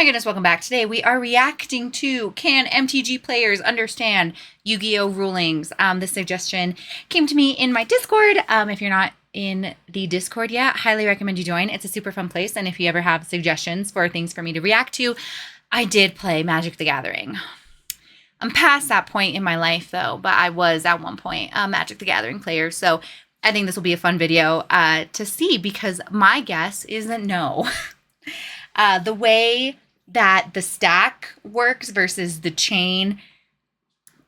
my goodness, welcome back. Today we are reacting to Can MTG Players Understand Yu-Gi-Oh! Rulings? This suggestion came to me in my Discord. If you're not in the Discord yet, highly recommend you join. It's a super fun place, and if you ever have suggestions for things for me to react to, I did play Magic the Gathering. I'm past that point in my life, though, but I was at one point a Magic the Gathering player, so I think this will be a fun video to see, because my guess is that no. The way that the stack works versus the chain,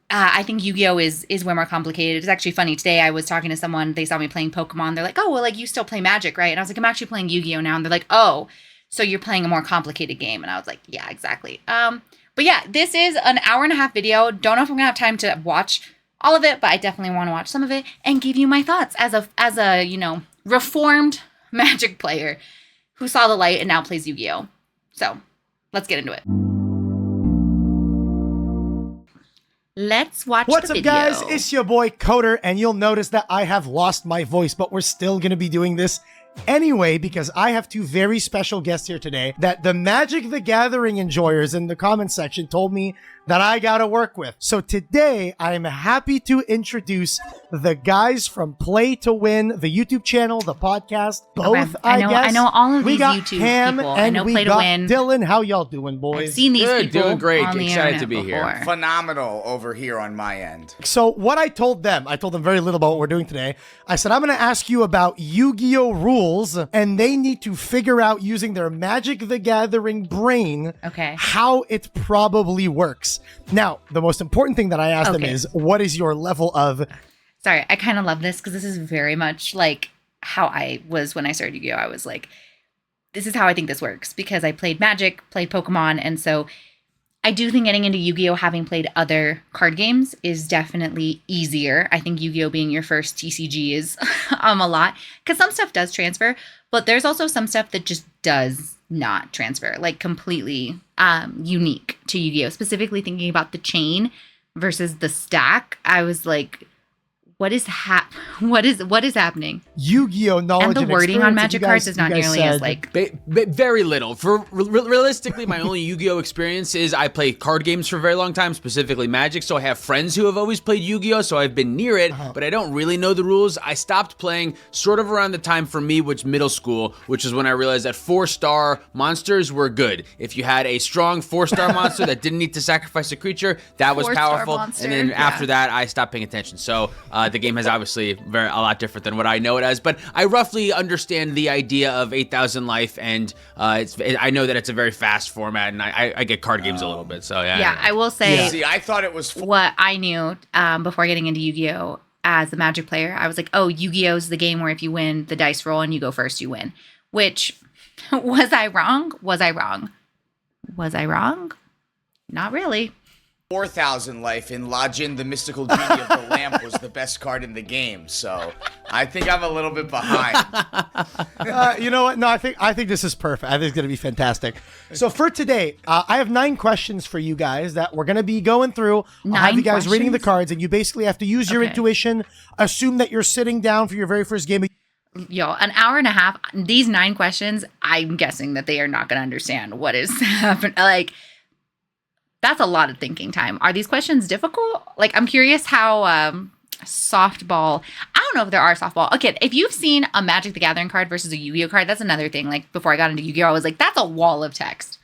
I think Yu-Gi-Oh! is way more complicated. It's actually funny. Today I was talking to someone, they saw me playing Pokemon. They're like, oh, well, like, you still play Magic, right? And I was like, I'm actually playing Yu-Gi-Oh! Now. And they're like, oh, so you're playing a more complicated game. And I was like, yeah, exactly. But yeah, this is an hour-and-a-half video. Don't know if I'm gonna have time to watch all of it, but I definitely want to watch some of it and give you my thoughts as a you know, reformed Magic player who saw the light and now plays Yu-Gi-Oh! So let's get into it. Let's watch What's the up, video. guys? It's your boy Coder, and you'll notice that I have lost my voice, but we're still going to be doing this anyway, because I have two very special guests here today that the Magic the Gathering enjoyers in the comment section told me that I gotta work with. So today, I'm happy to introduce the guys from Play to Win, the YouTube channel, the podcast, both, okay. I know all of these YouTube people. I know Play to Win. Dylan, how y'all doing, boys? I've seen these people doing great. on the Excited to be before. here. Phenomenal over here on my end. So what I told them very little about what we're doing today. I said, I'm going to ask you about Yu-Gi-Oh! Rules, and they need to figure out, using their Magic the Gathering brain, how it probably works. Now, the most important thing that I asked them is, what is your level of... Sorry, I kind of love this because this is very much like how I was when I started Yu-Gi-Oh! I was like, this is how I think this works, because I played Magic, played Pokemon, and so I do think getting into Yu-Gi-Oh! Having played other card games is definitely easier. I think Yu-Gi-Oh! Being your first TCG is a lot, because some stuff does transfer, but there's also some stuff that just does not transfer, like completely unique to Yu-Gi-Oh! Specifically thinking about the chain versus the stack, I was like, what is happening? Yu-Gi-Oh! Knowledge and the wording on Magic cards is not nearly as like... Very little. Realistically, my only Yu-Gi-Oh! Experience is I play card games for a very long time, specifically Magic, so I have friends who have always played Yu-Gi-Oh! So I've been near it, but I don't really know the rules. I stopped playing sort of around the time for me, which middle school, which is when I realized that 4-star monsters were good. If you had a strong 4-star monster that didn't need to sacrifice a creature, that was powerful. Monster, and then after that, I stopped paying attention. So the game has obviously a lot different than what I know it as, but I roughly understand the idea of 8,000 life, and I know that it's a very fast format, and I get card games a little bit, so yeah. Yeah, I will say, See, I thought it was what I knew before getting into Yu-Gi-Oh! As a Magic player. I was like, oh, Yu-Gi-Oh! Is the game where if you win the dice roll and you go first, you win. Which, was I wrong? Was I wrong? Not really. 4,000 life in Lajin, the Mystical Genie of the Lamp was the best card in the game, so I think I'm a little bit behind. You know what? No, I think this is perfect. I think it's going to be fantastic. So for today, I have 9 questions for you guys that we're going to be going through. I'll have you guys reading the cards, and you basically have to use your intuition, assume that you're sitting down for your very first game. Yo, an hour and a half, these 9 questions, I'm guessing that they are not going to understand what is happening. Like, that's a lot of thinking time. Are these questions difficult? Like, I'm curious how softball... I don't know if there are softball. Okay, if you've seen a Magic the Gathering card versus a Yu-Gi-Oh! Card, that's another thing. Like, before I got into Yu-Gi-Oh! I was like, that's a wall of text.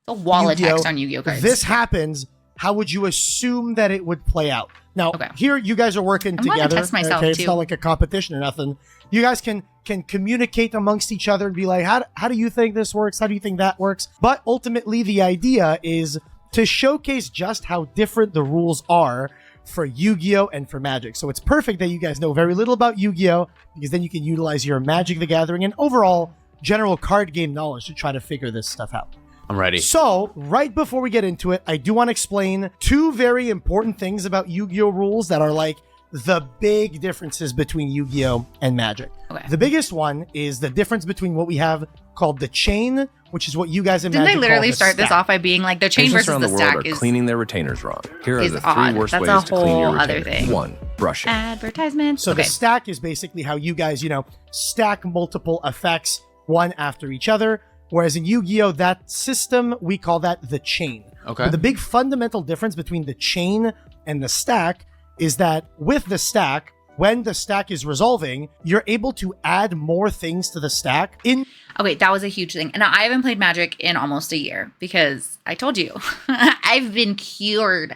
It's a wall of text on Yu-Gi-Oh! cards. This happens. How would you assume that it would play out? Now, here you guys are working together. I'm going to test myself, too. It's not like a competition or nothing. You guys can communicate amongst each other and be like, how do you think this works? How do you think that works? But ultimately, the idea is to showcase just how different the rules are for Yu-Gi-Oh! And for Magic. So it's perfect that you guys know very little about Yu-Gi-Oh! Because then you can utilize your Magic the Gathering and overall general card game knowledge to try to figure this stuff out. I'm ready. So, right before we get into it, I do want to explain 2 very important things about Yu-Gi-Oh! Rules that are like the big differences between Yu-Gi-Oh! And Magic. The biggest one is the difference between what we have called the chain, which is what you guys in Magic Didn't they literally call the start this stack. off by being like the chain Patients versus around the the world stack are is cleaning their retainers wrong. Here are the 3 odd. worst That's ways a to clean your whole other retainer. thing. 1, brushing. Advertisement. So the stack is basically how you guys, stack multiple effects one after each other. Whereas in Yu-Gi-Oh, that system, we call that the chain. Okay. But the big fundamental difference between the chain and the stack is that with the stack, when the stack is resolving, you're able to add more things to the stack in. Oh wait, that was a huge thing. And I haven't played Magic in almost a year because I told you I've been cured.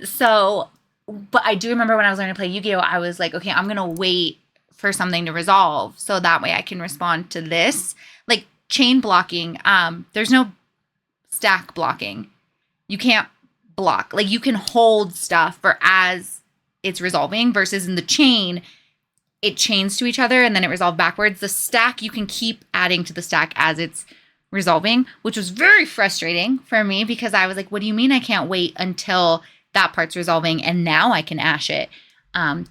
So, but I do remember when I was learning to play Yu-Gi-Oh, I was like, okay, I'm gonna wait for something to resolve so that way I can respond to this. Like chain blocking, there's no stack blocking. You can't block. Like you can hold stuff for as it's resolving versus in the chain, it chains to each other and then it resolves backwards. The stack, you can keep adding to the stack as it's resolving, which was very frustrating for me because I was like, what do you mean I can't wait until that part's resolving and now I can ash it?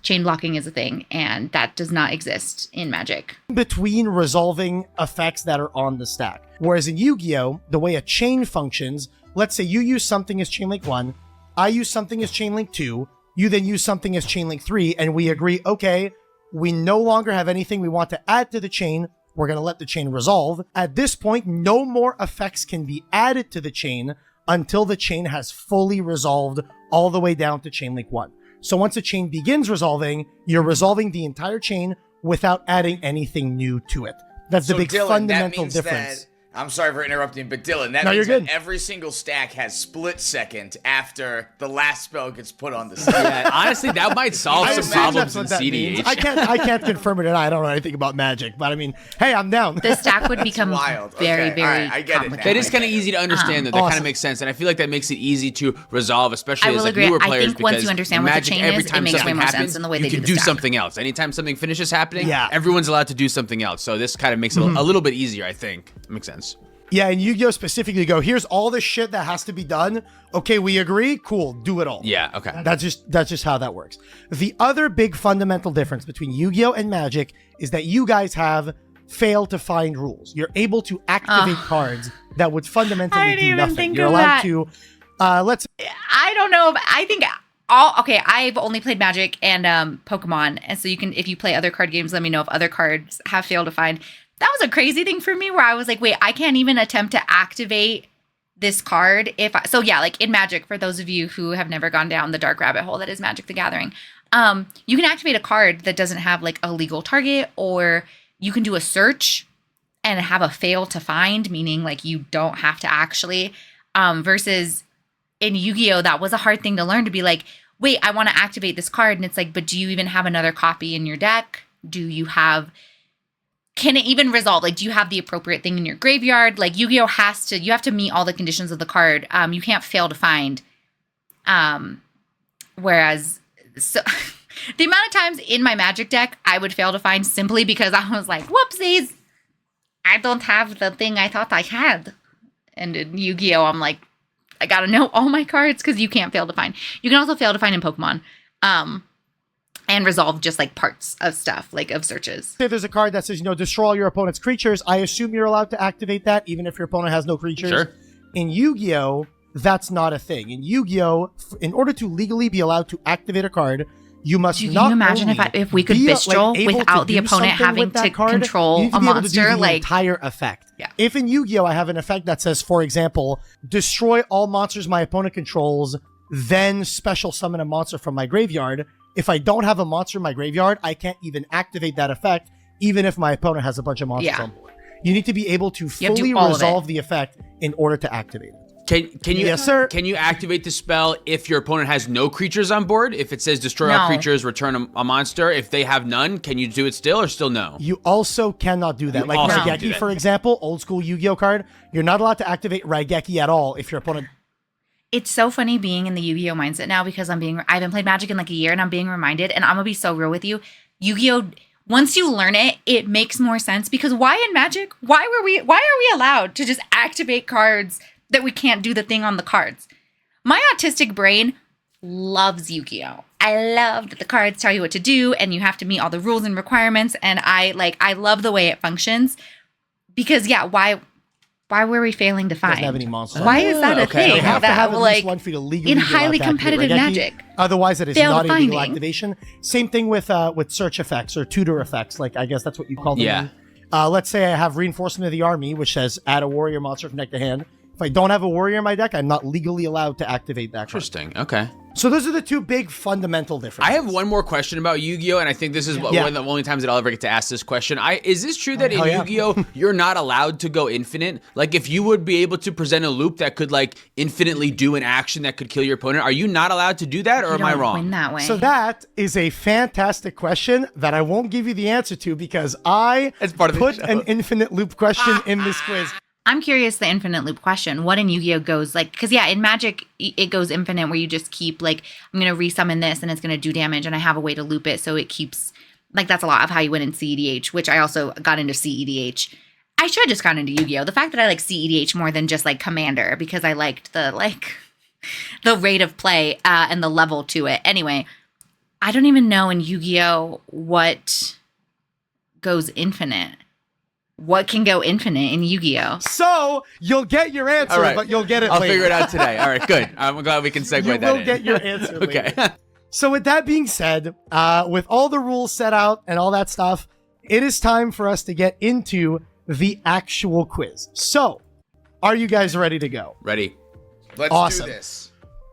Chain blocking is a thing and that does not exist in Magic. Between resolving effects that are on the stack. Whereas in Yu-Gi-Oh, the way a chain functions, let's say you use something as chain link 1, I use something as chain link 2, you then use something as chain link 3, and we agree, okay, we no longer have anything we want to add to the chain. We're going to let the chain resolve. At this point, no more effects can be added to the chain until the chain has fully resolved all the way down to chain link 1. So once a chain begins resolving, you're resolving the entire chain without adding anything new to it. That's the big Dylan, fundamental that means difference. I'm sorry for interrupting, but Dylan, that No, means you're that good. every single stack has split second after the last spell gets put on the stack. Yeah, honestly, that might solve I some assume problems that's in what that means. CDH. I can't confirm it, and I don't know anything about Magic, but I mean, hey, I'm down. The stack would become wild. very, Okay, very all right, I get it now. complicated. That is kind of easy to understand, though. That kind Awesome. of makes sense, and I feel like that makes it easy to resolve, especially I as will like agree. newer I players. think once you because understand in what the Magic, chain every is, it time makes way something more sense happens, in the way you they do can the do stack. something else. Anytime something finishes happening, Yeah. everyone's allowed to do something else. So this kind of makes it a little bit easier, I think. That makes sense. Yeah, and Yu-Gi-Oh specifically go, here's all the shit that has to be done. Okay, we agree? Cool, do it all. Yeah, okay. That's just how that works. The other big fundamental difference between Yu-Gi-Oh and Magic is that you guys have fail to find rules. You're able to activate cards that would I fundamentally didn't do even nothing. think You're of allowed that. to let's I don't know. I think okay, I've only played Magic and Pokemon, and so you can, if you play other card games, let me know if other cards have failed to find. That was a crazy thing for me where I was like, wait, I can't even attempt to activate this card if I, so yeah, like in Magic, for those of you who have never gone down the dark rabbit hole that is Magic the Gathering, you can activate a card that doesn't have like a legal target, or you can do a search and have a fail to find, meaning like you don't have to actually, versus in Yu-Gi-Oh, that was a hard thing to learn, to be like, wait, I want to activate this card. And it's like, but do you even have another copy in your deck? Do you have, can it even resolve? Like, do you have the appropriate thing in your graveyard? Like Yu-Gi-Oh has to, you have to meet all the conditions of the card. You can't fail to find. Whereas, so the amount of times in my Magic deck, I would fail to find simply because I was like, whoopsies, I don't have the thing I thought I had. And in Yu-Gi-Oh, I'm like, I gotta know all my cards because you can't fail to find. You can also fail to find in Pokemon. And resolve just like parts of stuff, like of searches. say there's a card that says, destroy all your opponent's creatures. I assume you're allowed to activate that even if your opponent has no creatures. Sure. In Yu-Gi-Oh, that's not a thing. In Yu-Gi-Oh, in order to legally be allowed to activate a card, you must Can not you imagine only if we could be, bistro able to without the do opponent something having with that to card, control you need to a be able to do monster, the like- entire effect. Yeah. If in Yu-Gi-Oh I have an effect that says, for example, destroy all monsters my opponent controls, then special summon a monster from my graveyard. If I don't have a monster in my graveyard, I can't even activate that effect, even if my opponent has a bunch of monsters Yeah. on board. You need to be able to have to do fully all of resolve the effect in order to activate it. Can you Yes, sir. Can you activate the spell if your opponent has no creatures on board? If it says destroy all No. creatures, return a monster. If they have none, can you do it still or still no? You also cannot do that. You Like also can't do Raigeki, that. for example, old school Yu-Gi-Oh card, you're not allowed to activate Raigeki at all if your opponent... It's so funny being in the Yu-Gi-Oh mindset now because I haven't played Magic in like a year and I'm being reminded, and I'm gonna be so real with you. Yu-Gi-Oh, once you learn it, it makes more sense because why in Magic? Why are we allowed to just activate cards that we can't do the thing on the cards? My autistic brain loves Yu-Gi-Oh. I love that the cards tell you what to do and you have to meet all the rules and requirements, and I love the way it functions because why were we failing to find? Doesn't have any monsters. Why is that a Okay. thing? They have to that, have at like, least one for you to legally in be allowed highly to activate competitive Raigeki. Magic. Otherwise, it is Fail not a legal finding. activation. Same thing with search effects or tutor effects. Like, I guess that's what you call them. Yeah. Let's say I have Reinforcement of the Army, which says add a warrior monster from deck to hand. If I don't have a warrior in my deck, I'm not legally allowed to activate that card. Interesting. Okay. So those are the two big fundamental differences. I have one more question about Yu-Gi-Oh, and I think this is one of the only times that I'll ever get to ask this question. Is this true that in Yu-Gi-Oh you're not allowed to go infinite? Like, if you would be able to present a loop that could like infinitely do an action that could kill your opponent, are you not allowed to do that, or am I wrong? Win that way. So that is a fantastic question that I won't give you the answer to because I put an infinite loop question in this quiz. I'm curious the infinite loop question. What in Yu-Gi-Oh goes like, because in Magic, it goes infinite where you just keep like, I'm going to resummon this and it's going to do damage and I have a way to loop it. So it keeps, like, that's a lot of how you win in CEDH, which I also got into CEDH. I should have just gone into Yu-Gi-Oh. The fact that I like CEDH more than just like Commander because I liked the the rate of play and the level to it. Anyway, I don't even know in Yu-Gi-Oh what goes infinite. What can go infinite in Yu-Gi-Oh? So you'll get your answer, but you'll get it later. I'll figure it out today. All right, good. I'm glad we can segue that in. You will get your answer later. Okay. So with that being said, with all the rules set out and all that stuff, it is time for us to get into the actual quiz. So, are you guys ready to go? Ready. Let's do this.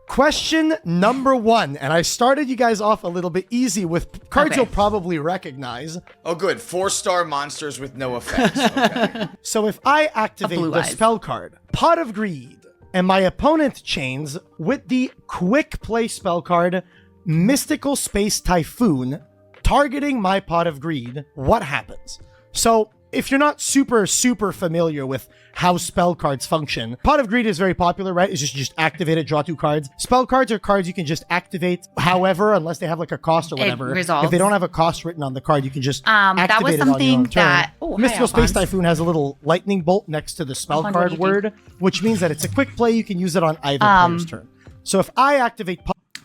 Question number 1, and I started you guys off a little bit easy with cards you'll probably recognize. Oh, good. 4-star monsters with no effects. Okay. So if I activate the spell card, Pot of Greed, and my opponent chains with the quick play spell card, Mystical Space Typhoon, targeting my Pot of Greed, what happens? So if you're not super familiar with how spell cards function, Pot of Greed is very popular, right? It's just activate it, draw 2 cards. Spell cards are cards you can just activate however, unless they have like a cost or whatever. If they don't have a cost written on the card, you can just activate it on your own turn. Mystical Space Typhoon has a little lightning bolt next to the spell card word, which means that it's a quick play. You can use it on either player's turn. So if I activate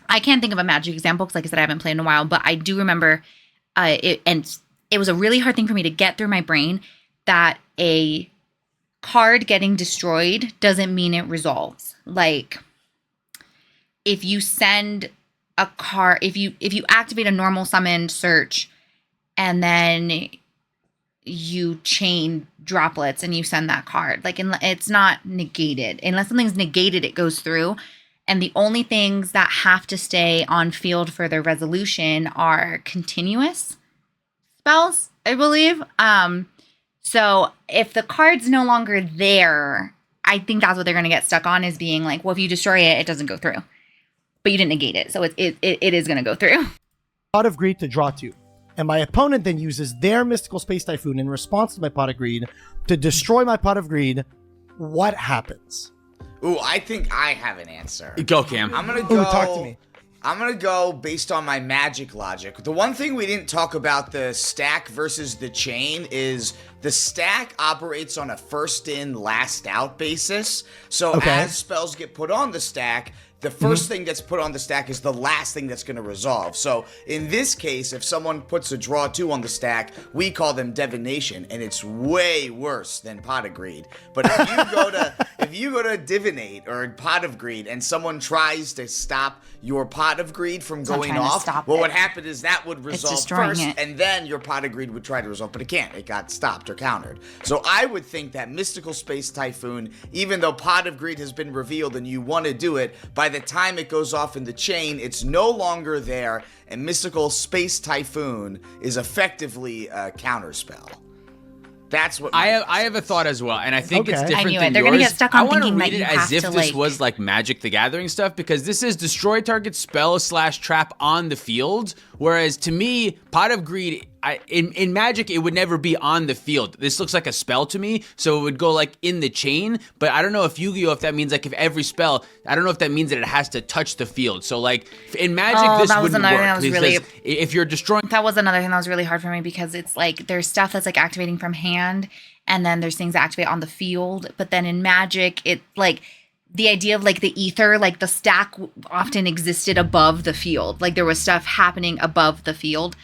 I can't think of a Magic example because, like I said, I haven't played in a while, but I do remember it was a really hard thing for me to get through my brain that a card getting destroyed doesn't mean it resolves. Like, if you send a card, if you activate a normal summon search and then you chain droplets and you send that card, like, it's not negated. Unless something's negated, it goes through. And the only things that have to stay on field for their resolution are continuous spells, I believe. So if the card's no longer there, I think that's what they're going to get stuck on, is being like, well, if you destroy it, it doesn't go through. But you didn't negate it, so it is going to go through. Pot of Greed to draw 2. And my opponent then uses their Mystical Space Typhoon in response to my Pot of Greed to destroy my Pot of Greed. What happens? Ooh, I think I have an answer. Go, Cam. I'm going to go. Talk to me. I'm going to go based on my Magic logic. The one thing we didn't talk about the stack versus the chain is the stack operates on a first in, last out basis. So as spells get put on the stack, the first thing that's put on the stack is the last thing that's going to resolve. So in this case, if someone puts a draw 2 on the stack, we call them divination, and it's way worse than Pot of Greed. But if you go to divinate or Pot of Greed and someone tries to stop your Pot of Greed from going off, well, what happened is that would resolve first, and then your Pot of Greed would try to resolve, but it can't. It got stopped or countered. So I would think that Mystical Space Typhoon, even though Pot of Greed has been revealed and you want to do it, by the time it goes off in the chain, it's no longer there, and Mystical Space Typhoon is effectively a counterspell. That's what I have a thought as well, and I think it's different. I knew than it. They're yours. gonna get stuck on thinking that you you have have to read it as to, if this like, was like Magic the Gathering stuff, because this is destroy target spell / trap on the field. Whereas to me, Pot of Greed, in Magic, it would never be on the field. This looks like a spell to me, so it would go like in the chain. But I don't know if Yu-Gi-Oh, if that means like if every spell, I don't know if that means that it has to touch the field. So like in Magic, this wouldn't work. Because if you're destroying, that was another thing that was really hard for me, because it's like there's stuff that's like activating from hand, and then there's things that activate on the field. But then in Magic, it like the idea of like the ether, like the stack often existed above the field. Like there was stuff happening above the field.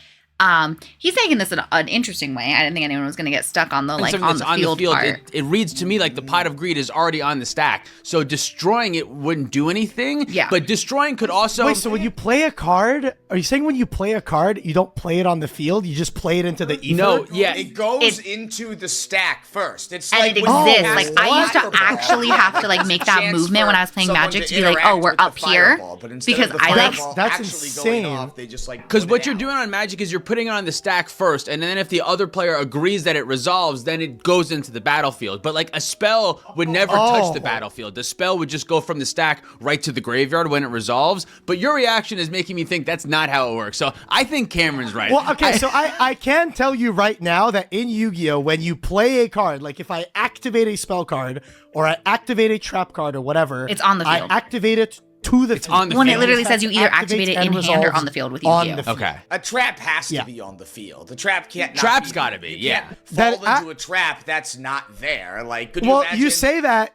He's taking this in an interesting way. I didn't think anyone was going to get stuck on the And like something on that's the field part. it reads to me like the pot of greed is already on the stack, so destroying it wouldn't do anything. Yeah. But destroying could also. Wait, so when you play a card, are you saying when you play a card, you don't play it on the field, you just play it into the ether? No, yeah. It goes into the stack first. It's And like it when you exists. pass Like the I used to fireball, actually have to like make that chance movement when for I was playing someone Magic to be interact like, oh, we're with the up here fireball, but instead because of the I like. fireball That's actually insane. going off, they just like Because put what it you're out. doing on Magic is you're putting it on the stack first, and then if the other player agrees that it resolves, then it goes into the battlefield. But like a spell would never touch the battlefield. The spell would just go from the stack right to the graveyard when it resolves. But your reaction is making me think that's not how it works. So I think Cameron's right. Well, okay, so I can tell you right now that in Yu-Gi-Oh, when you play a card, like if I activate a spell card or I activate a trap card or whatever, It's on the I field. activate it to the field. on the When it field. literally says you either activate it Activates in and hand or resolves on the field with on Yu-Gi-Oh. the field. Okay. A trap has to Yeah. be on the field. The trap can't. Trap's not gotta be, you yeah. can't That- fall into a trap that's not there. Like, could you Well, imagine?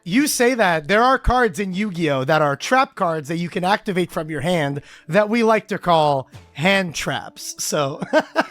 you say that there are cards in Yu-Gi-Oh that are trap cards that you can activate from your hand that we like to call hand traps. So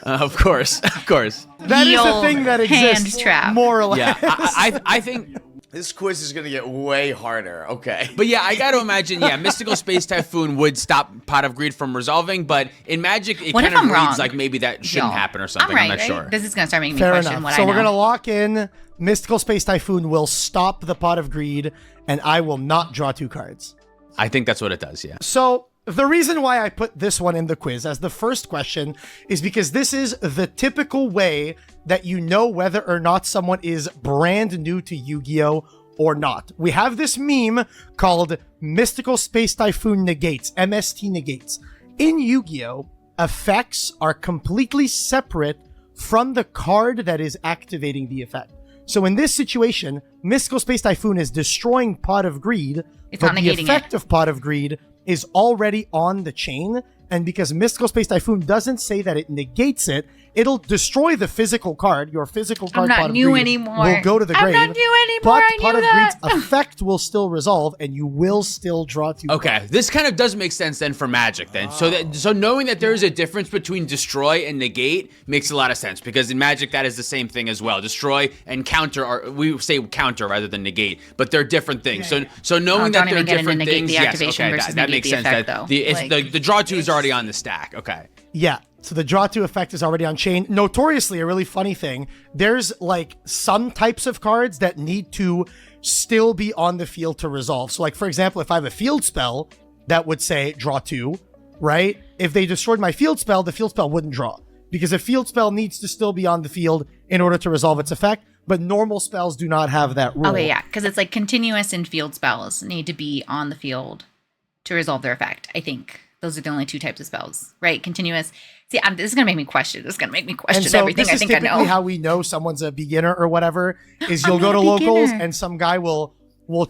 Of course. that is a Yield thing that hand exists trap. more or less. Yeah, I think. This quiz is gonna get way harder. Okay. But yeah, I got to imagine, Mystical Space Typhoon would stop Pot of Greed from resolving, but in Magic, it What kind if of I'm reads wrong? like maybe that shouldn't Y'all. happen or something. I'm I'm right, not right? sure. This is gonna start making me Fair question enough. what So I know. we're gonna lock in Mystical Space Typhoon will stop the Pot of Greed, and I will not draw 2 cards. I think that's what it does, yeah. So the reason why I put this one in the quiz as the first question is because this is the typical way that you know whether or not someone is brand new to Yu-Gi-Oh! Or not. We have this meme called Mystical Space Typhoon Negates, MST Negates. In Yu-Gi-Oh!, effects are completely separate from the card that is activating the effect. So in this situation, Mystical Space Typhoon is destroying Pot of Greed, It's but not the negating effect of Pot of Greed is already on the chain, and because Mystical Space Typhoon doesn't say that it negates it, it'll destroy the physical card. Your physical card not Pot of new Greed anymore. will go to the I'm grave. not new anymore, But I Pot knew of that. Greed's effect will still resolve, and you will still draw 2 Okay, cards. this kind of does make sense then for Magic then. So knowing that there is a difference between destroy and negate makes a lot of sense, because in Magic that is the same thing as well. Destroy and counter are, we say counter rather than negate, but they're different things. So knowing that don't they're even get into different negate things, the yes, activation okay, versus that negate makes the sense. effect, That though. the draw 2 is already on the stack. Okay. Yeah. So the draw 2 effect is already on chain. Notoriously, a really funny thing, there's like some types of cards that need to still be on the field to resolve. So like, for example, if I have a field spell that would say draw 2, right? If they destroyed my field spell, the field spell wouldn't draw, because a field spell needs to still be on the field in order to resolve its effect. But normal spells do not have that rule. Okay, yeah, because it's like continuous and field spells need to be on the field to resolve their effect. I think those are the only 2 types of spells, right? Continuous. See, this is gonna make me question. This is gonna make me question And so everything this I is think I typically know. how we know someone's a beginner or whatever, is you'll I'm go not to a locals beginner. and some guy will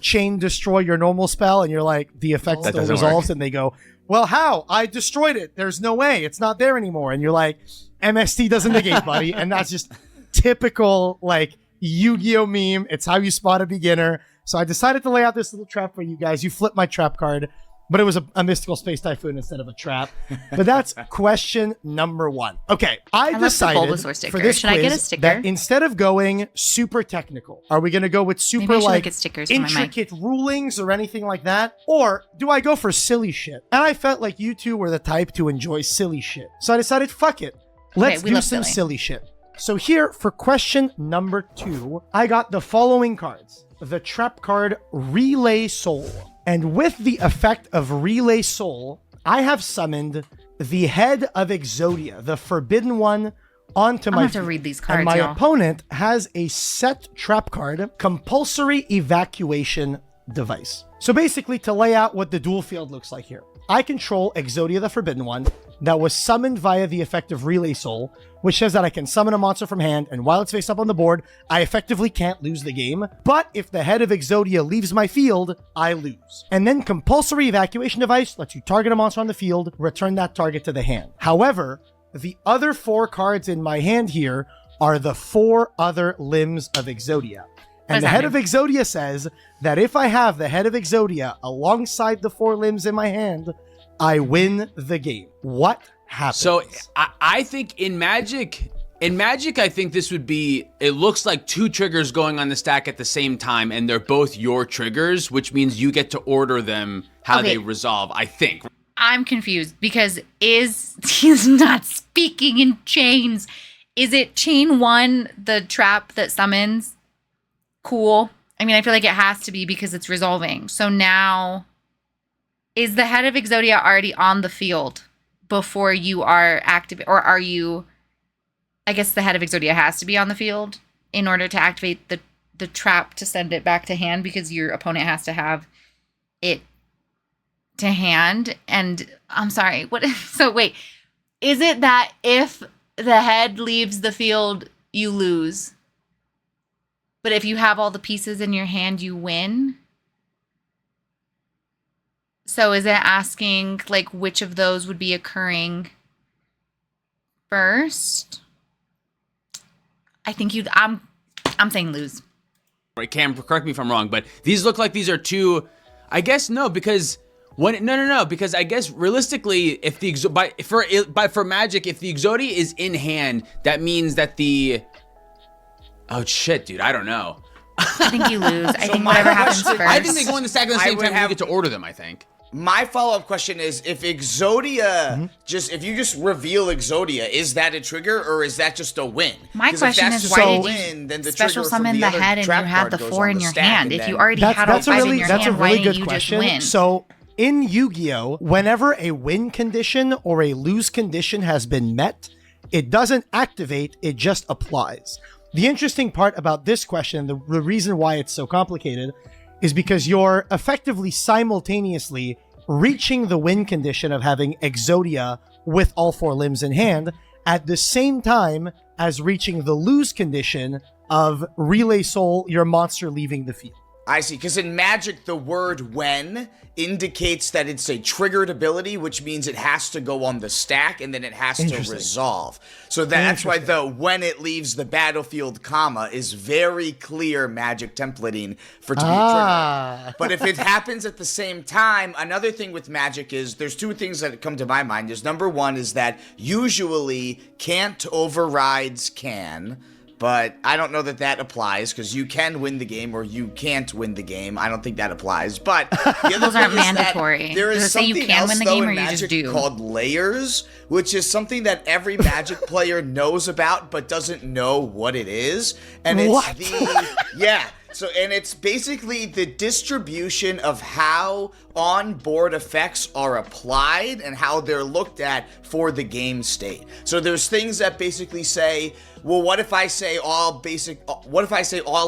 chain destroy your normal spell, and you're like, the effect That still doesn't resolves, work. and they go, well, how? I destroyed it. There's no way. It's not there anymore. And you're like, MST doesn't negate, buddy. And that's just typical, like, Yu-Gi-Oh meme. It's how you spot a beginner. So I decided to lay out this little trap for you guys. You flipped my trap card, but it was a Mystical Space Typhoon instead of a trap. But that's question number 1. Okay, I love the decided Bulbasaur sticker. for this Should I get a quiz sticker? that instead of going super technical, are we going to go with super I should like look at stickers for my mic. intricate rulings or anything like that? Or do I go for silly shit? And I felt like you two were the type to enjoy silly shit. So I decided, fuck it. Let's we do love some silly. silly shit. So here for question number 2, I got the following cards. The trap card Relay Soul. And with the effect of Relay Soul, I have summoned the head of Exodia, the forbidden one, onto I'm my gonna have to field. read these And cards, my y'all. opponent has a set trap card, Compulsory Evacuation Device. So basically, to lay out what the dual field looks like here, I control Exodia the Forbidden One that was summoned via the effect of Relay Soul, which says that I can summon a monster from hand, and while it's face up on the board, I effectively can't lose the game. But if the head of Exodia leaves my field, I lose. And then Compulsory Evacuation Device lets you target a monster on the field, return that target to the hand. However, the other 4 cards in my hand here are the 4 other limbs of Exodia. And does the that head mean? of Exodia says that if I have the head of Exodia alongside the 4 limbs in my hand, I win the game. What happens. So I think in Magic, I think this would be, it looks like 2 triggers going on the stack at the same time, and they're both your triggers, which means you get to order them how they resolve, I think. I'm confused because he's not speaking in chains. Is it chain 1, the trap that summons? Cool. I mean, I feel like it has to be because it's resolving. So now, is the head of Exodia already on the field before you are active, or are you? I guess the head of Exodia has to be on the field in order to activate the trap to send it back to hand, because your opponent has to have it to hand. And I'm sorry, what? So wait, is it that if the head leaves the field, you lose? But if you have all the pieces in your hand, you win? So is it asking like which of those would be occurring first? I think I'm saying lose. Right, Cam, correct me if I'm wrong, but these look like these are 2. I guess no, because because I guess realistically, if the for Magic, if the Exodia is in hand, that means that the oh shit, dude, I don't know. I think you lose. I think whatever happens first. I think they go in the stack at the same time and you get to order them, I think. My follow-up question is, if Exodia if you just reveal Exodia, is that a trigger or is that just a win? My question is, why did you special summon the head and you had the 4 in your hand? If you already had all 5 in your hand, why didn't you just win? So in Yu-Gi-Oh, whenever a win condition or a lose condition has been met, it doesn't activate, it just applies. The interesting part about this question, the reason why it's so complicated, is because you're effectively simultaneously reaching the win condition of having Exodia with all 4 limbs in hand at the same time as reaching the lose condition of Relay Soul, your monster leaving the field. I see, because in Magic, the word when indicates that it's a triggered ability, which means it has to go on the stack and then it has to resolve. So that's why the when it leaves the battlefield comma is very clear Magic templating for to be triggered. But if it happens at the same time, another thing with Magic is there's 2 things that come to my mind. Is number 1 is that usually can't overrides can. But I don't know that that applies, because you can win the game or you can't win the game. I don't think that applies. But the other those thing aren't is mandatory. That there is Does it say something you can else win the though game in or you just Magic do? called layers, which is something that every Magic player knows about but doesn't know what it is. And it's yeah. So, and it's basically the distribution of how on-board effects are applied and how they're looked at for the game state. So there's things that basically say, well, what if I say all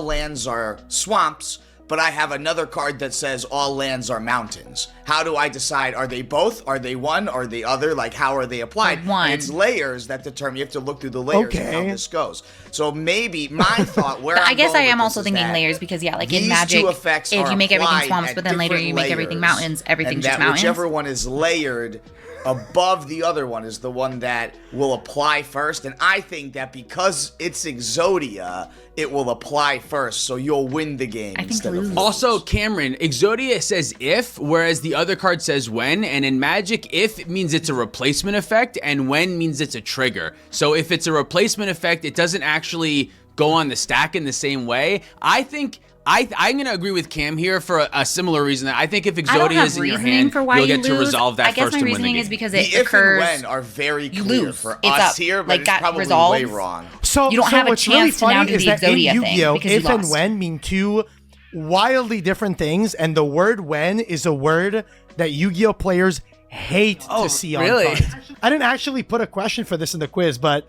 lands are swamps, but I have another card that says all lands are mountains? How do I decide, are they both? Are they one? Are they other? Like, how are they applied? One. And it's layers that determine, you have to look through the layers and how this goes. So maybe my thought, where I I'm guess going I am with also this is thinking that layers, because like these in Magic, 2 effects if are you make everything applied swamps, at but then later you make everything different mountains, layers, everything's and just that mountains. whichever one is layered above the other one is the one that will apply first. And I think that because it's Exodia, it will apply first, so you'll win the game instead of lose. Also, Cameron, Exodia says if, whereas the other card says when, and in Magic, if it means it's a replacement effect, and when means it's a trigger. So if it's a replacement effect, it doesn't actually go on the stack in the same way. I think I'm going to agree with Cam here for a similar reason. That I think if Exodia is in your hand, you'll get to resolve that first and win the game. I guess my reasoning is because it the occurs. if and when are very clear lose. for It's us up. here, but Like, it's that probably resolves. way wrong. So, You don't have a what's really chance to now funny do is the that in Exodia thing Yu-Gi-Oh, because you if and lost. when mean 2 wildly different things, and the word when is a word that Yu-Gi-Oh players hate to see on really? cards. I didn't actually put a question for this in the quiz, but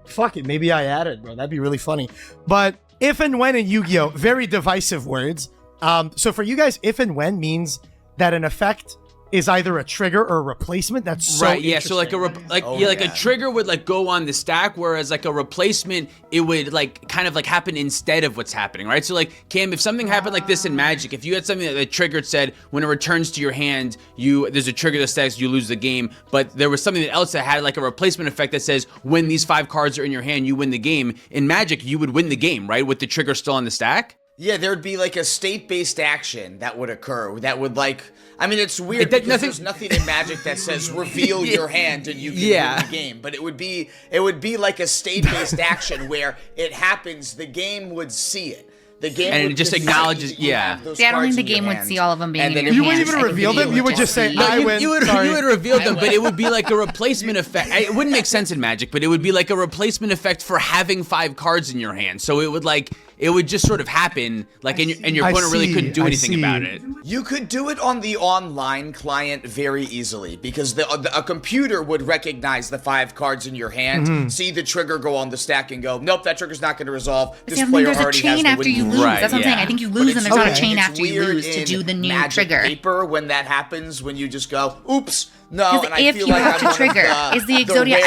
fuck it, maybe I added, bro. That'd be really funny. But if and when in Yu-Gi-Oh, very divisive words. So for you guys, if and when means that an effect is either a trigger or a replacement. That's so right. Yeah. So like a a trigger would like go on the stack, whereas like a replacement, it would like kind of like happen instead of what's happening, right? So like Cam, if something happened like this in Magic, if you had something that triggered said when it returns to your hand, there's a trigger that says you lose the game, but there was something else that had like a replacement effect that says when these 5 cards are in your hand, you win the game. In Magic, you would win the game, right? With the trigger still on the stack. Yeah, there'd be like a state-based action that would occur that would I mean, it's weird because there's nothing in Magic that says reveal your hand and you can win the game, but it would be like a state-based action where it happens, the game would see it. The game and would it just acknowledges, See, I don't think the game would see all of them being in your hands. You wouldn't even reveal them? You would just say, I win. You would reveal them, but it would be like a replacement effect. It wouldn't make sense in Magic, but it would be like a replacement effect for having 5 cards in your hand. So it would just sort of happen, and your opponent really couldn't do anything about it. You could do it on the online client very easily because a computer would recognize the 5 cards in your hand, see the trigger go on the stack, and go, nope, that trigger's not going to resolve. This player already has the winning. Right, that's what I'm saying. I think you lose, and there's not a chain after you lose to do the new Magic trigger. Paper when that happens, when you just go, oops, no. And if you have to trigger, is the Exodia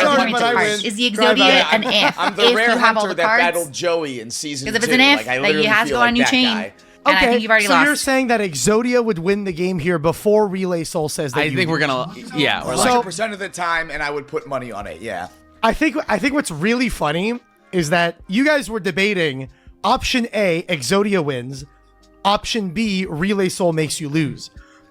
is the Exodia an if? I'm the rare you have all hunter the that cards? battled Joey in season 2. Because if it's an if, like you have to go on a new chain. And I think you've already so lost. you're saying that Exodia would win the game here before Relay Soul says that I think we're gonna, or 100% of the time, and I would put money on it. Yeah. I think what's really funny is that you guys were debating option A, Exodia wins. Option B, Relay Soul makes you lose.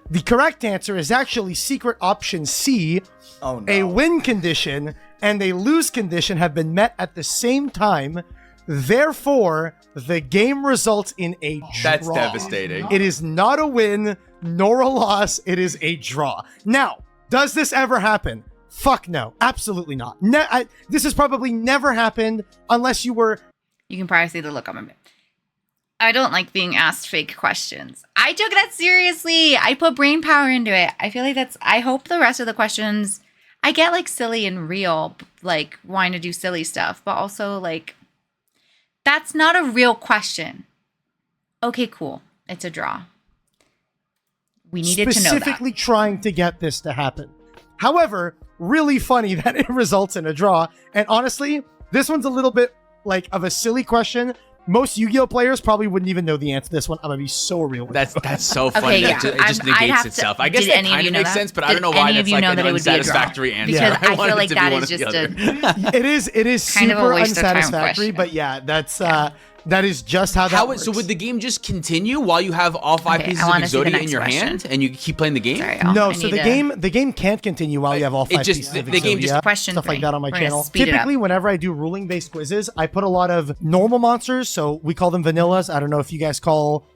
The correct answer is actually secret option C. Oh, no. A win condition and a lose condition have been met at the same time. Therefore, the game results in a draw. That's devastating. It is not a win nor a loss. It is a draw. Now, does this ever happen? Fuck no. Absolutely not. This has probably never happened unless you were... You can probably see the look on my face. I don't like being asked fake questions. I took that seriously. I put brain power into it. I feel like I hope the rest of the questions, I get silly and real, wanting to do silly stuff, but also that's not a real question. Okay, cool. It's a draw. We needed to know that. Specifically trying to get this to happen. However, really funny that it results in a draw. And honestly, this one's a little bit of a silly question. Most Yu-Gi-Oh players probably wouldn't even know the answer to this one. I'm gonna be so real with That's so funny. Okay, yeah. It just negates itself. I guess that kind of makes sense, but I don't know why that's an unsatisfactory answer. Because I wanted feel like it to be that one is or the just other. It is kind of a super waste of time unsatisfactory, question. but yeah, that is just how that works. So would the game just continue while you have all 5 pieces of Exodia in your hand and you keep playing the game? Sorry, no, so the game can't continue while you have all 5 pieces of the game just question stuff like that on my We're gonna channel. speed it up. Typically, whenever I do ruling-based quizzes, I put a lot of normal monsters, so we call them vanillas. I don't know if you guys call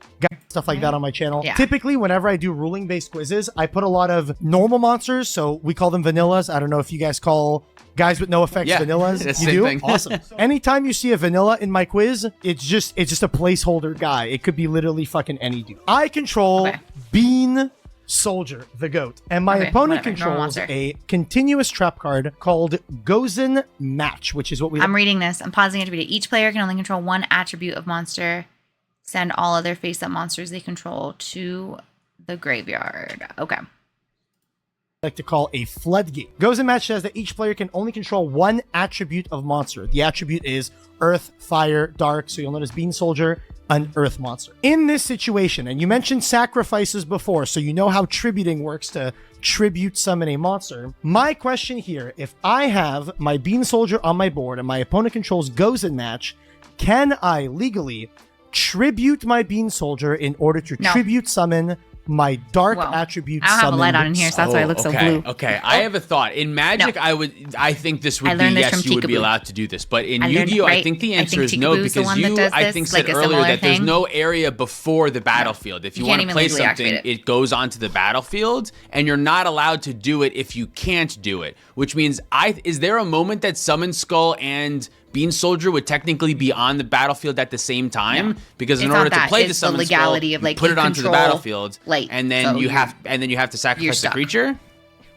stuff like that on my channel. Yeah. Typically, whenever I do ruling-based quizzes, I put a lot of normal monsters, so we call them vanillas. I don't know if you guys call guys with no effects vanillas. It's You the do? same thing. Awesome. Anytime you see a vanilla in my quiz, it's just a placeholder guy. It could be literally fucking any dude. I control Bean Soldier, the goat, and my opponent controls a continuous trap card called Gozen Match, which is what we... I'm reading this. I'm pausing it to read it. Each player can only control one attribute of monster. Send all other face-up monsters they control to the graveyard. Okay. Like to call a floodgate. Gozen Match says that each player can only control one attribute of monster. The attribute is Earth, Fire, Dark, so you'll notice Bean Soldier, an Earth monster. In this situation, and you mentioned sacrifices before, so you know how tributing works to tribute summon a monster. My question here, if I have my Bean Soldier on my board and my opponent controls Gozen Match, can I legally tribute my Bean Soldier in order to tribute summon my dark attribute I don't have a light on in here, so that's why it looks so blue. Okay, I have a thought. In Magic, I think this would be yes, you would be allowed to do this. But in Yu-Gi-Oh, I think the answer is no, because you, I think, said earlier that there's no area before the battlefield. If you want to play something, it goes onto the battlefield, and you're not allowed to do it if you can't do it. Which means, is there a moment that Summon Skull and Bean Soldier would technically be on the battlefield at the same time, because in order to play the Summon Skull, you put it onto the battlefield, and then you have to sacrifice the creature.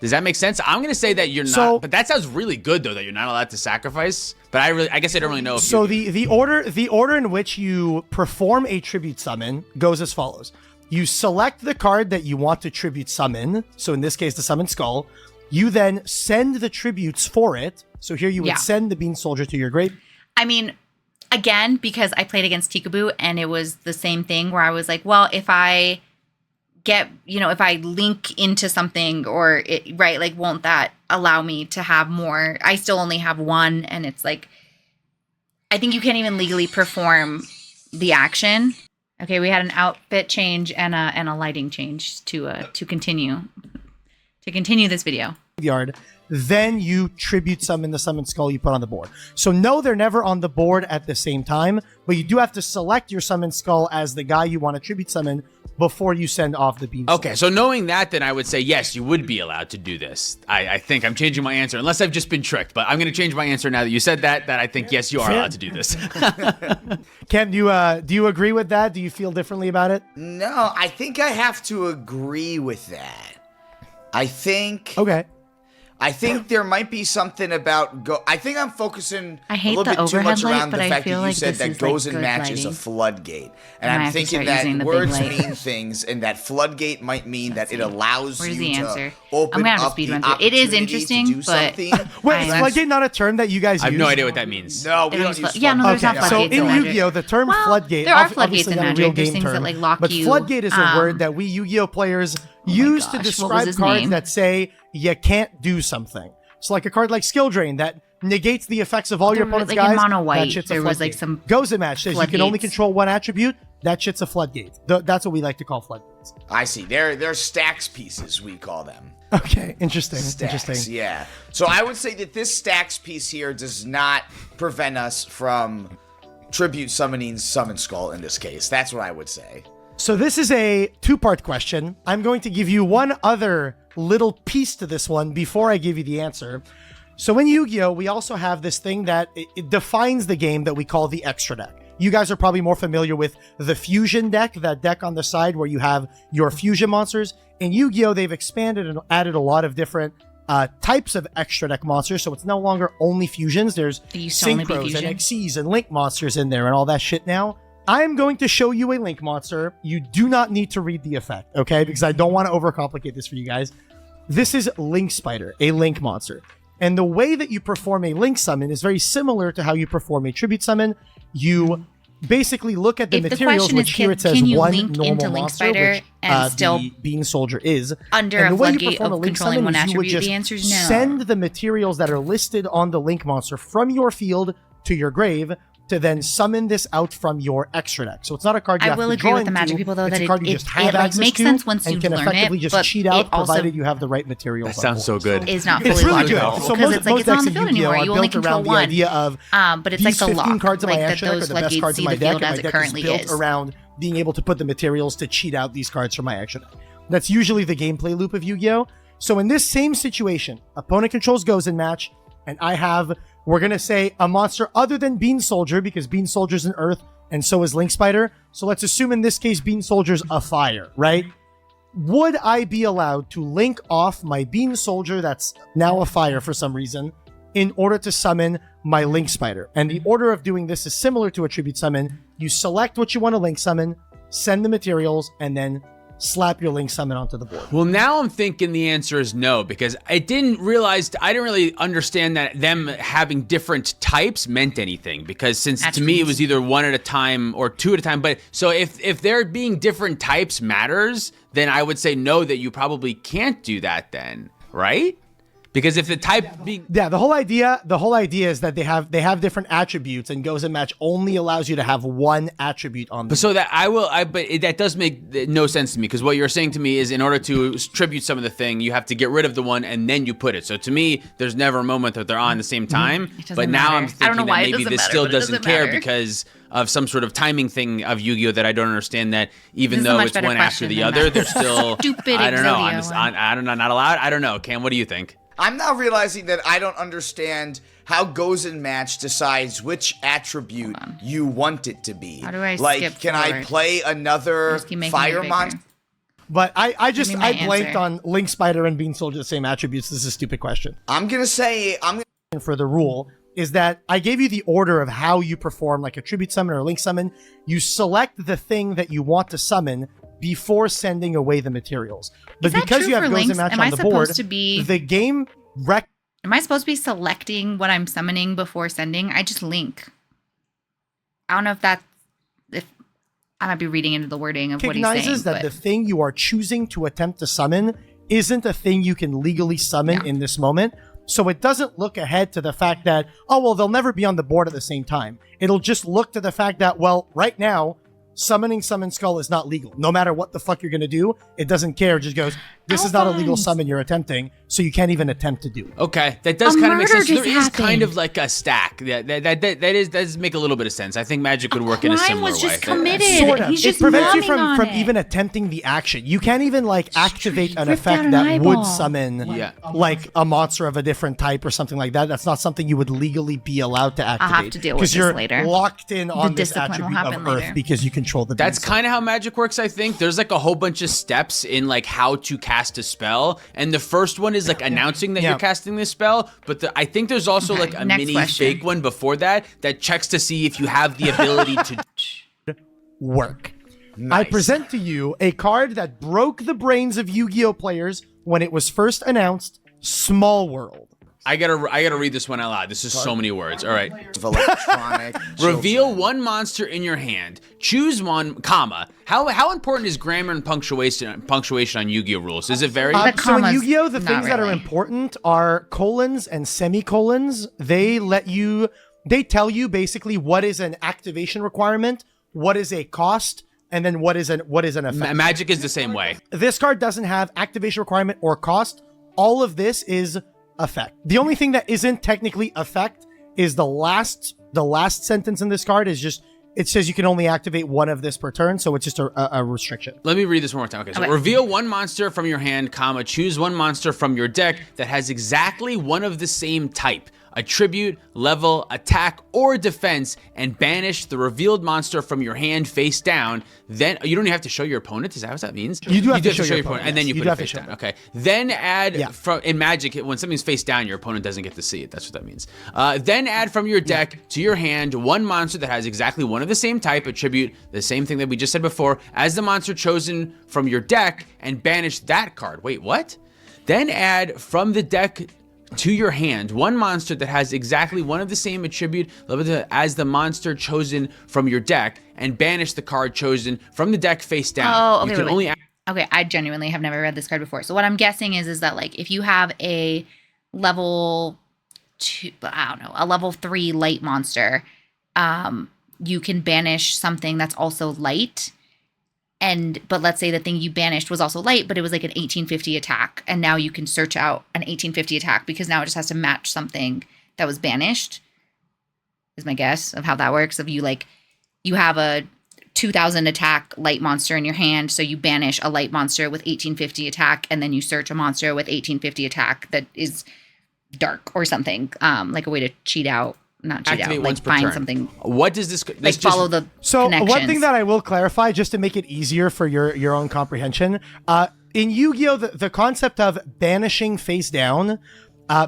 Does that make sense? I'm gonna say that you're not, but that sounds really good though, that you're not allowed to sacrifice. But I guess I don't really know. So the order in which you perform a tribute summon goes as follows: you select the card that you want to tribute summon. So in this case, the Summon Skull. You then send the tributes for it. So here you would send the Bean Soldier to your grave. I mean, again, because I played against Tikaboo and it was the same thing where I was like, well, if I get, if I link into something or won't that allow me to have more? I still only have one, and it's like, I think you can't even legally perform the action Okay, we had an outfit change and a lighting change to continue this video. Yard, then you tribute summon the summon skull you put on the board. So no, they're never on the board at the same time, but you do have to select your summon skull as the guy you want to tribute summon before you send off the beam. Okay, so knowing that, then I would say yes, you would be allowed to do this. I think I'm changing my answer, unless I've just been tricked. But I'm going to change my answer now that you said that. That I think yes, you are allowed to do this. Cam, do you agree with that? Do you feel differently about it? No, I think I have to agree with that. I think there might be something about I think I'm focusing I hate a little the bit too much overhead light, around the but I fact feel that you like said this that is, goes like, and good match is a lighting. floodgate. And I And I'm have to thinking start that using the big words light. mean things, and that floodgate might mean that it allows Where's you the to answer? open I'm gonna have to up speed the run through it. It is opportunity interesting, to do but something. Wait, is I'm- floodgate not a term that you guys I have use? no idea what that means. No, we There don't is use yeah, no, there's Okay, not so floodgates in in Magic. Yu-Gi-Oh, the term Well, floodgate, there are obviously floodgates in not a Magic. real There's game things term, that, like, lock but you, floodgate is a word that we Yu-Gi-Oh players use to gosh, what was describe his cards name? that say you can't do something. So like a card like Skill Drain that negates the effects of all your There was, opponent's like, in guys. mono white, that shit's a there was, like, floodgate. some Goes in match says you can only floodgates. control one attribute. That shit's a floodgate. That's what we like to call floodgates. I see. They're stacks pieces, we call them. Okay, interesting. Stacks, Interesting. yeah. So I would say that this stacks piece here does not prevent us from tribute summoning Summon Skull in this case. That's what I would say. So this is a two-part question. I'm going to give you one other little piece to this one before I give you the answer. So in Yu-Gi-Oh, we also have this thing that it defines the game that we call the extra deck. You guys are probably more familiar with the fusion deck, that deck on the side where you have your fusion monsters. In Yu-Gi-Oh, they've expanded and added a lot of different types of extra deck monsters, so it's no longer only fusions. There's They used to only be synchros and fusion. Xyz and link monsters in there and all that shit now. I'm going to show you a link monster. You do not need to read the effect, okay? Because I don't want to overcomplicate this for you guys. This is Link Spider, a link monster. And the way that you perform a link summon is very similar to how you perform a tribute summon. You basically look at the If the materials, question which is, here it says can you one link normal into Link monster, Spider which and still the Bean Soldier is. under And a the way you floodgate perform a of link controlling summon one is you would attribute? just The answer is no. send the materials that are listed on the link monster from your field to your grave to then summon this out from your extra deck. So it's not a card you I have will to agree draw with the Magic into. people, though, it's that a card you it just have like, access makes to sense once and you can learn effectively it, just but cheat it out, also provided you have the right materials. That sounds so good. is not It's fully really good. logical So because most, it's like most it's not decks on in the field Yu-Gi-Oh anymore. are You only built control around the one. idea of But it's like these the 15 lock, cards in like my that extra deck are those the best floodgates cards see in my the deck, field and my as it deck is currently built is. around being able to put the materials to cheat out these cards from my extra deck. That's usually the gameplay loop of Yu-Gi-Oh! So in this same situation, opponent controls goes in match, and I have, we're going to say, a monster other than Bean Soldier, because Bean Soldier's an earth, and so is Link Spider. So let's assume in this case, Bean Soldier's a fire, right? Would I be allowed to link off my Bean Soldier that's now a fire for some reason in order to summon my Link Spider? And the order of doing this is similar to a tribute summon. You select what you want to link summon, send the materials, and then slap your link summon onto the board. Well, now I'm thinking the answer is no, because I didn't really understand that them having different types meant anything, because since to me it was either one at a time or two at a time. But so if there being different types matters, then I would say no, that you probably can't do that then, right? Because if the type being the whole idea is that they have different attributes, and goes and match only allows you to have one attribute on them. so that that does make no sense to me, because what you're saying to me is in order to tribute some of the thing, you have to get rid of the one and then you put it. So to me, there's never a moment that they're on the same time. doesn't But now I'm matter. I don't know thinking why that it maybe doesn't this matter, still but it doesn't doesn't care matter. because of some sort of timing thing of Yu-Gi-Oh that I don't understand, that even This is a though much it's better one after question the than other, that they're still stupid I don't know. I'm Exilio just, one. I don't know, not allowed. I don't know. Cam, what do you think? I'm now realizing that I don't understand how goes in match decides which attribute you want it to be. How do I like, skip can I forward? play another Just keep making it fire bigger. monster? But I me my blanked answer. on Link Spider and Bean Soldier the same attributes. This is a stupid question. I'm gonna For the rule is that I gave you the order of how you perform like a tribute summon or a link summon. You select the thing that you want to summon before sending away the materials. But Is that because true you have for goes links? and match Am on I the supposed board, to be- the game Am I supposed to be selecting what I'm summoning before sending? I just link. I don't know if I might be reading into the wording of what he's saying. recognizes that but the thing you are choosing to attempt to summon isn't a thing you can legally summon in this moment. So it doesn't look ahead to the fact that, oh, well, they'll never be on the board at the same time. It'll just look to the fact that, well, right now, summoning Summon Skull is not legal. No matter what the fuck you're going to do, it doesn't care. It just goes, this is not a legal summon you're attempting, so you can't even attempt to do it. Okay, that does kind of make sense. murder There just is kind happened. of like a stack. That does make a little bit of sense. I think Magic would work in a crime similar was way. just committed. Sort of. He's It just prevents you nomming on from it. even attempting the action. You can't even like activate an ripped out effect an that eyeball. would summon Yeah. like a monster of a different type or something like that. That's not something you would legally be allowed to activate. have to deal with because this you're later. locked in on this discipline will attribute of happen Earth later. because you control the. That's beast. kind of how Magic works, I think. There's like a whole bunch of steps in like how to cast a spell, and the first one is like announcing that Yeah. you're casting this spell. But I think there's also Okay, like a next mini question. fake one before that checks to see if you have the ability to. work. I Nice. present to you a card that broke the brains of Yu-Gi-Oh players when it was first announced. Small World. I gotta read this one out loud. This is so many words. All right. Of electronic. Reveal children. one monster in your hand. Choose one, comma. How important is grammar and punctuation on Yu-Gi-Oh rules? Is it very? The So in commas, Yu-Gi-Oh, the not things that are really. important are colons and semicolons. They tell you basically what is an activation requirement, what is a cost, and then what is an effect. Magic is the same way. This card doesn't have activation requirement or cost. All of this is effect. The only thing that isn't technically effect is the last sentence in this card is just, it says you can only activate one of this per turn, so it's just a restriction. Let me read this one more time. Okay, so Okay. reveal one monster from your hand, comma, choose one monster from your deck that has exactly one of the same type, attribute, level, attack, or defense, and banish the revealed monster from your hand face down. Then you don't even have to show your opponent. Is that what that means? You do have to show your opponent, and then yes. you You do put it have to face show down. them. Okay. Then add Yeah. from in Magic when something's face down, your opponent doesn't get to see it. That's what that means. Then add from your deck to your hand one monster that has exactly one of the same type, attribute, the same thing that we just said before, as the monster chosen from your deck, and banish that card. Wait, what? Then add from the deck to your hand one monster that has exactly one of the same attribute as the monster chosen from your deck, and banish the card chosen from the deck face down. Oh, okay. You can wait. only Okay, I genuinely have never read this card before. So what I'm guessing is that like if you have a level 2, I don't know, a level 3 light monster, you can banish something that's also light. But let's say the thing you banished was also light, but it was like an 1850 attack, and now you can search out an 1850 attack because now it just has to match something that was banished. Is my guess of how that works. If you have a 2000 attack light monster in your hand, so you banish a light monster with 1850 attack, and then you search a monster with 1850 attack that is dark or something, like a way to cheat out. Not cheat activate out, once like per find turn. something, What does this like follow the So connections. one thing that I will clarify, just to make it easier for your own comprehension, in Yu-Gi-Oh, the concept of banishing face down,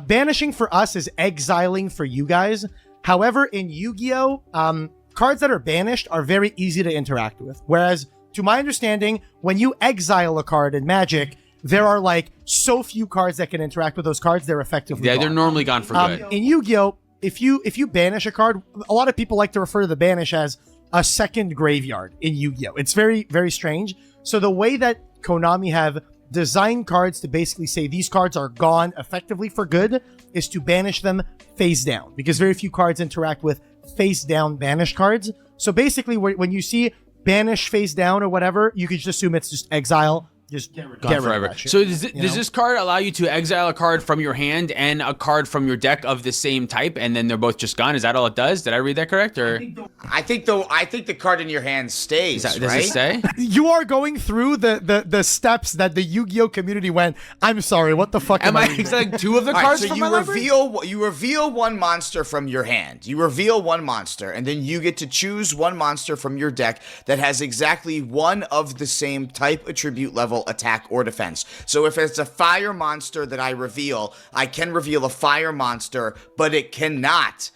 banishing for us is exiling for you guys. However, in Yu-Gi-Oh, cards that are banished are very easy to interact with. Whereas, to my understanding, when you exile a card in Magic, there are like so few cards that can interact with those cards. They're effectively Yeah, gone. they're normally gone for good. In Yu-Gi-Oh, if you banish a card, a lot of people like to refer to the banish as a second graveyard in Yu-Gi-Oh. It's very, very strange. So the way that Konami have designed cards to basically say these cards are gone effectively for good is to banish them face down, because very few cards interact with face down banished cards. So basically, when you see banish face down or whatever, you can just assume it's just exile. Just get rid of Forever. that shit. So does know? this card allow you to exile a card from your hand and a card from your deck of the same type, and then they're both just gone? Is that all it does? Did I read that correct? Or I think the card in your hand stays, does right? it say? You are going through the steps that the Yu-Gi-Oh community went. I'm sorry, what the fuck Am I reading? exiling two of the All right, cards so from you my library? reveal one monster from your hand. You reveal one monster, and then you get to choose one monster from your deck that has exactly one of the same type, attribute, level, attack, or defense. So if it's a fire monster that I reveal, I can reveal a fire monster, but it cannot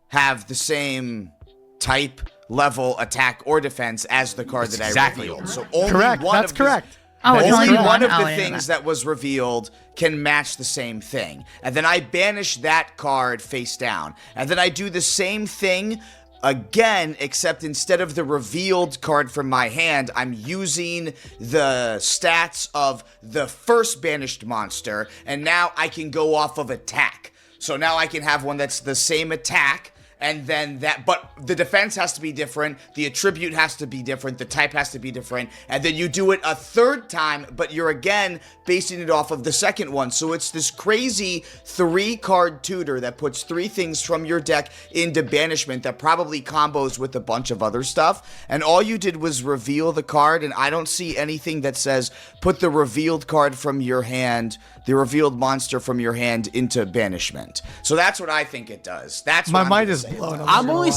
have the same type, level, attack, or defense as the card that exactly I revealed. So only Correct. one That's of the- correct. Oh, That it's is only only correct. one of Oh, I the didn't know things that was revealed can match the same thing. And then I banish that card face down. And then I do the same thing again, except instead of the revealed card from my hand, I'm using the stats of the first banished monster, and now I can go off of attack. So now I can have one that's the same attack, and then but the defense has to be different, the attribute has to be different, the type has to be different, and then you do it a third time, but you're again basing it off of the second one. So it's this crazy 3-card tutor that puts 3 things from your deck into banishment that probably combos with a bunch of other stuff, and all you did was reveal the card, and I don't see anything that says put the revealed card from your hand, the revealed monster from your hand, into banishment. So that's what I think it does. That's My what mind is blown. I'm only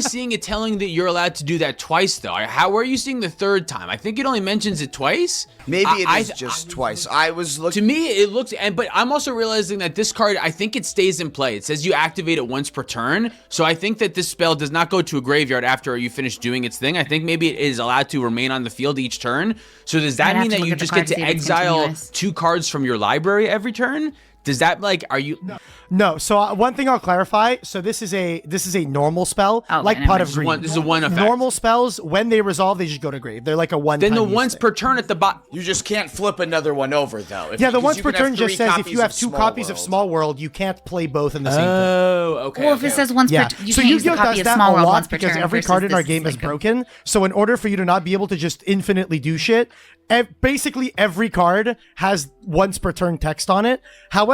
seeing it telling that you're allowed to do that twice though. How are you seeing the third time? I think it only mentions it twice. Maybe it is just twice. I was looking. To me, it looks, but I'm also realizing that this card, I think it stays in play. It says you activate it once per turn. So I think that this spell does not go to a graveyard after you finish doing its thing. I think maybe it is allowed to remain on the field each turn. So does that mean that you just get to exile 2 cards from your library every turn? Does that are you? No. So one thing I'll clarify. So this is a normal spell, like Pot of Greed. This is a one effect. Normal spells, when they resolve, they just go to grave. They're like a one. Then the once per turn at the bottom. You just can't flip another one over though. Yeah, the once per turn just says if you have 2 copies of Small World, you can't play both in the same turn. Oh, okay. Well, if it says once per turn, you so can't use Yu-Gi-Oh the copy does of that Small a World lot once per because turn. every card in our game is broken. So in order for you to not be able to just infinitely do shit, basically every card has once per turn text on it. However.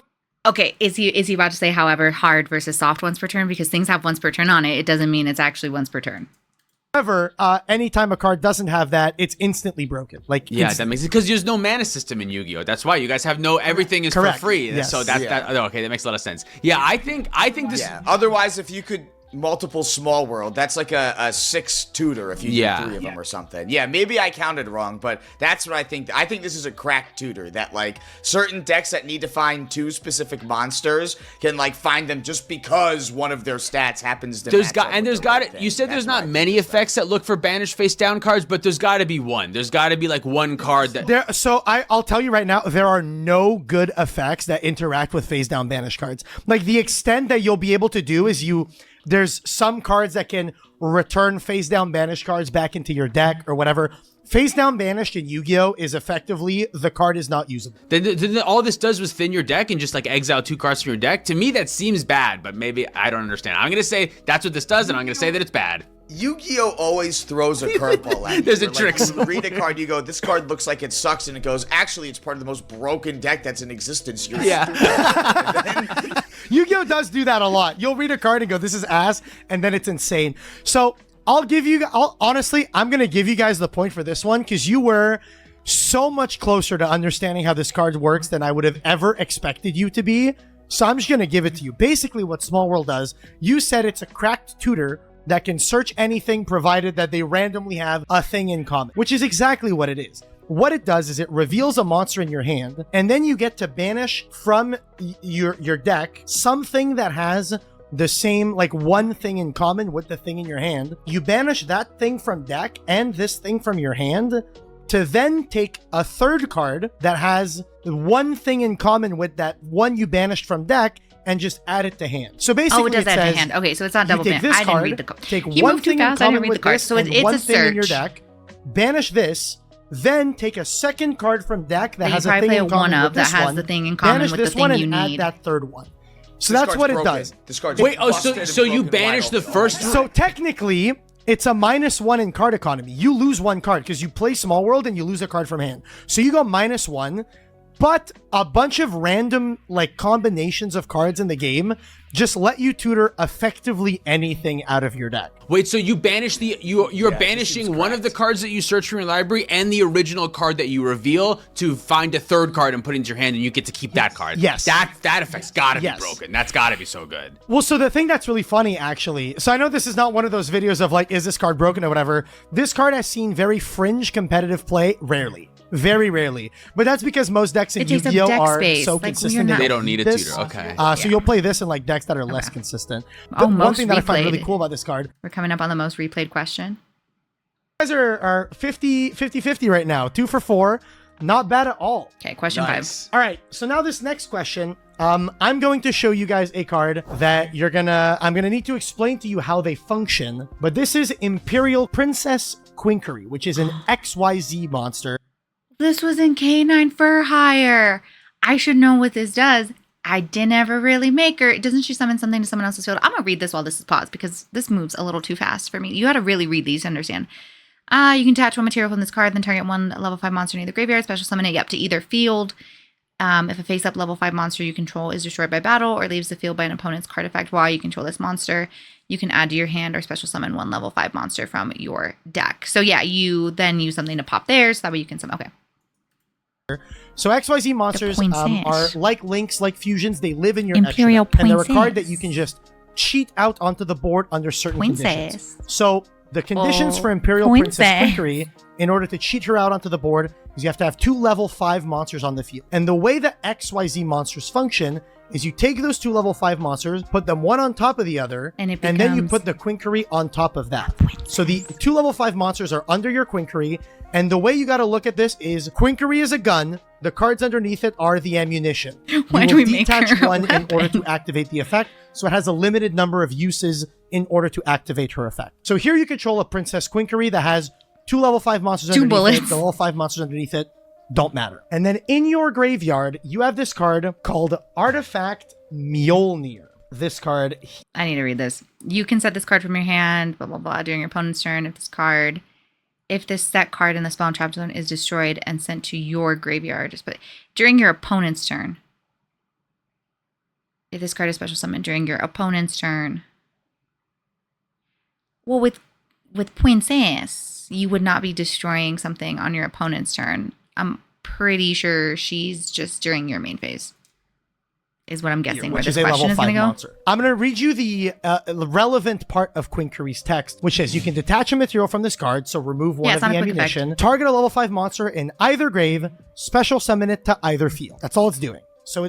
Okay, is he about to say, however, hard versus soft once per turn? Because things have once per turn on it, it doesn't mean it's actually once per turn. However, anytime a card doesn't have that, it's instantly broken. That makes it, because there's no mana system in Yu-Gi-Oh. That's why you guys have everything is Correct. for free. Yes. So okay, that makes a lot of sense. Yeah, I think this. Yeah. Otherwise, if you could multiple Small World, that's like a 6 tutor if you do 3 of them or something. Yeah, maybe I counted wrong, but that's what I think. I think this is a cracked tutor that certain decks that need to find 2 specific monsters can find them just because one of their stats happens to match up with the right thing. You said there's not many effects that look for banish face down cards, but there's got to be one. There's got to be one card that So I'll tell you right now, there are no good effects that interact with face down banish cards. The extent that you'll be able to do is there's some cards that can return face down banished cards back into your deck or whatever. Face down banished in Yu-Gi-Oh is effectively the card is not usable. Then all this does was thin your deck and just exile 2 cards from your deck. To me, that seems bad, but maybe I don't understand. I'm gonna say that's what this does, and I'm gonna say that it's bad. Yu-Gi-Oh always throws a curveball at you. There's a trick. You read a card, you go, this card looks like it sucks, and it goes, actually, it's part of the most broken deck that's in existence. You're stupid. Yu-Gi-Oh does do that a lot. You'll read a card and go, this is ass, and then it's insane. So honestly, I'm going to give you guys the point for this one because you were so much closer to understanding how this card works than I would have ever expected you to be. So I'm just going to give it to you. Basically, what Small World does, you said it's a cracked tutor that can search anything provided that they randomly have a thing in common, which is exactly what it is. What it does is it reveals a monster in your hand, and then you get to banish from your deck something that has the same, one thing in common with the thing in your hand. You banish that thing from deck and this thing from your hand to then take a third card that has one thing in common with that one you banished from deck and just add it to hand. So basically, it does add says, to hand. Okay, so it's not double take ban. this I didn't card, read the card. take He one moved too thing in fast. I didn't common read the with card. this So and it's one a thing in your search. deck, banish this, then take a second card from deck that you has a probably thing play in common a with that this has one, the thing in common banish with the this thing one you and add need. that third one. So This that's card's what it broken. does. This card's Wait, busted and so you broken banish wide the open. first. So technically, it's a -1 in card economy. You lose 1 card because you play Small World and you lose a card from hand. So you go -1, but a bunch of random combinations of cards in the game just let you tutor effectively anything out of your deck. Wait, so you banish you're Yeah, banishing seems one of the cards that you search from your library and the original card that you reveal to find a third card and put it into your hand, and you get to keep that card. Yes. That effect's gotta Yes. be broken. That's gotta be so good. Well, so the thing that's really funny, actually, so I know this is not one of those videos of is this card broken or whatever. This card has seen very fringe competitive play, rarely. Very rarely. But that's because most decks in It takes up Yu-Gi-Oh deck are space. so Like, we're consistent. not- They don't need a this. tutor. Okay. So you'll play this in decks that are less consistent. The one most thing that I find really replayed. cool about this card, We're coming up on the most replayed question. you guys are 50-50 right now. 2 for 4. Not bad at all. Okay, question Nice. All right, so now this next question, I'm going to show you guys a card that I'm gonna need to explain to you how they function. But this is Imperial Princess Quinkery, which is an XYZ monster. 5. This was in K9 for hire. I should know what this does. I didn't ever really make her. Doesn't she summon something to someone else's field? I'm going to read this while this is paused because this moves a little too fast for me. You got to really read these to understand. You can attach one material from this card, then target one level 5 monster in either graveyard, special summon it up to either field. If a face-up level 5 monster you control is destroyed by battle or leaves the field by an opponent's card effect while you control this monster, you can add to your hand or special summon one level 5 monster from your deck. So yeah, you then use something to pop theirs. That way you can summon. Okay. So XYZ monsters are like links, like fusions. They live in your Imperial extra deck, and they're a princess. card that you can just cheat out onto the board under certain conditions. So the conditions for Imperial Princess Quinkery, in order to cheat her out onto the board, is you have to have 2 level 5 monsters on the field. And the way that XYZ monsters function is you take those 2 level 5 monsters, put them one on top of the other, and then you put the Quinkery on top of that. So the 2 level 5 monsters are under your Quinkery, and the way you got to look at this is Quinkery is a gun. The cards underneath it are the ammunition. Why do we make her detach a one in weapon? order to activate the effect, so it has a limited number of uses in order to activate her effect. So here you control a Princess Quinkery that has 2 level 5 monsters 2 underneath bullets. it. The level 5 monsters underneath it don't matter. And then in your graveyard, you have this card called Artifact Mjolnir. This card, I need to read this. You can set this card from your hand, blah, blah, blah, during your opponent's turn. If this set card in the spell and trap zone is destroyed and sent to your graveyard, just put during your opponent's turn. If this card is special summoned during your opponent's turn. Well, with Princess, you would not be destroying something on your opponent's turn. I'm pretty sure she's just during your main phase. Is what I'm guessing where which this is a question level is 5 going to go. monster. I'm going to read you the relevant part of Quinkery's text, which says you can detach a material from this card, so remove one Yeah, of it's not the a quick ammunition, target a level 5 monster in either grave, special summon it to either field. That's all it's doing. So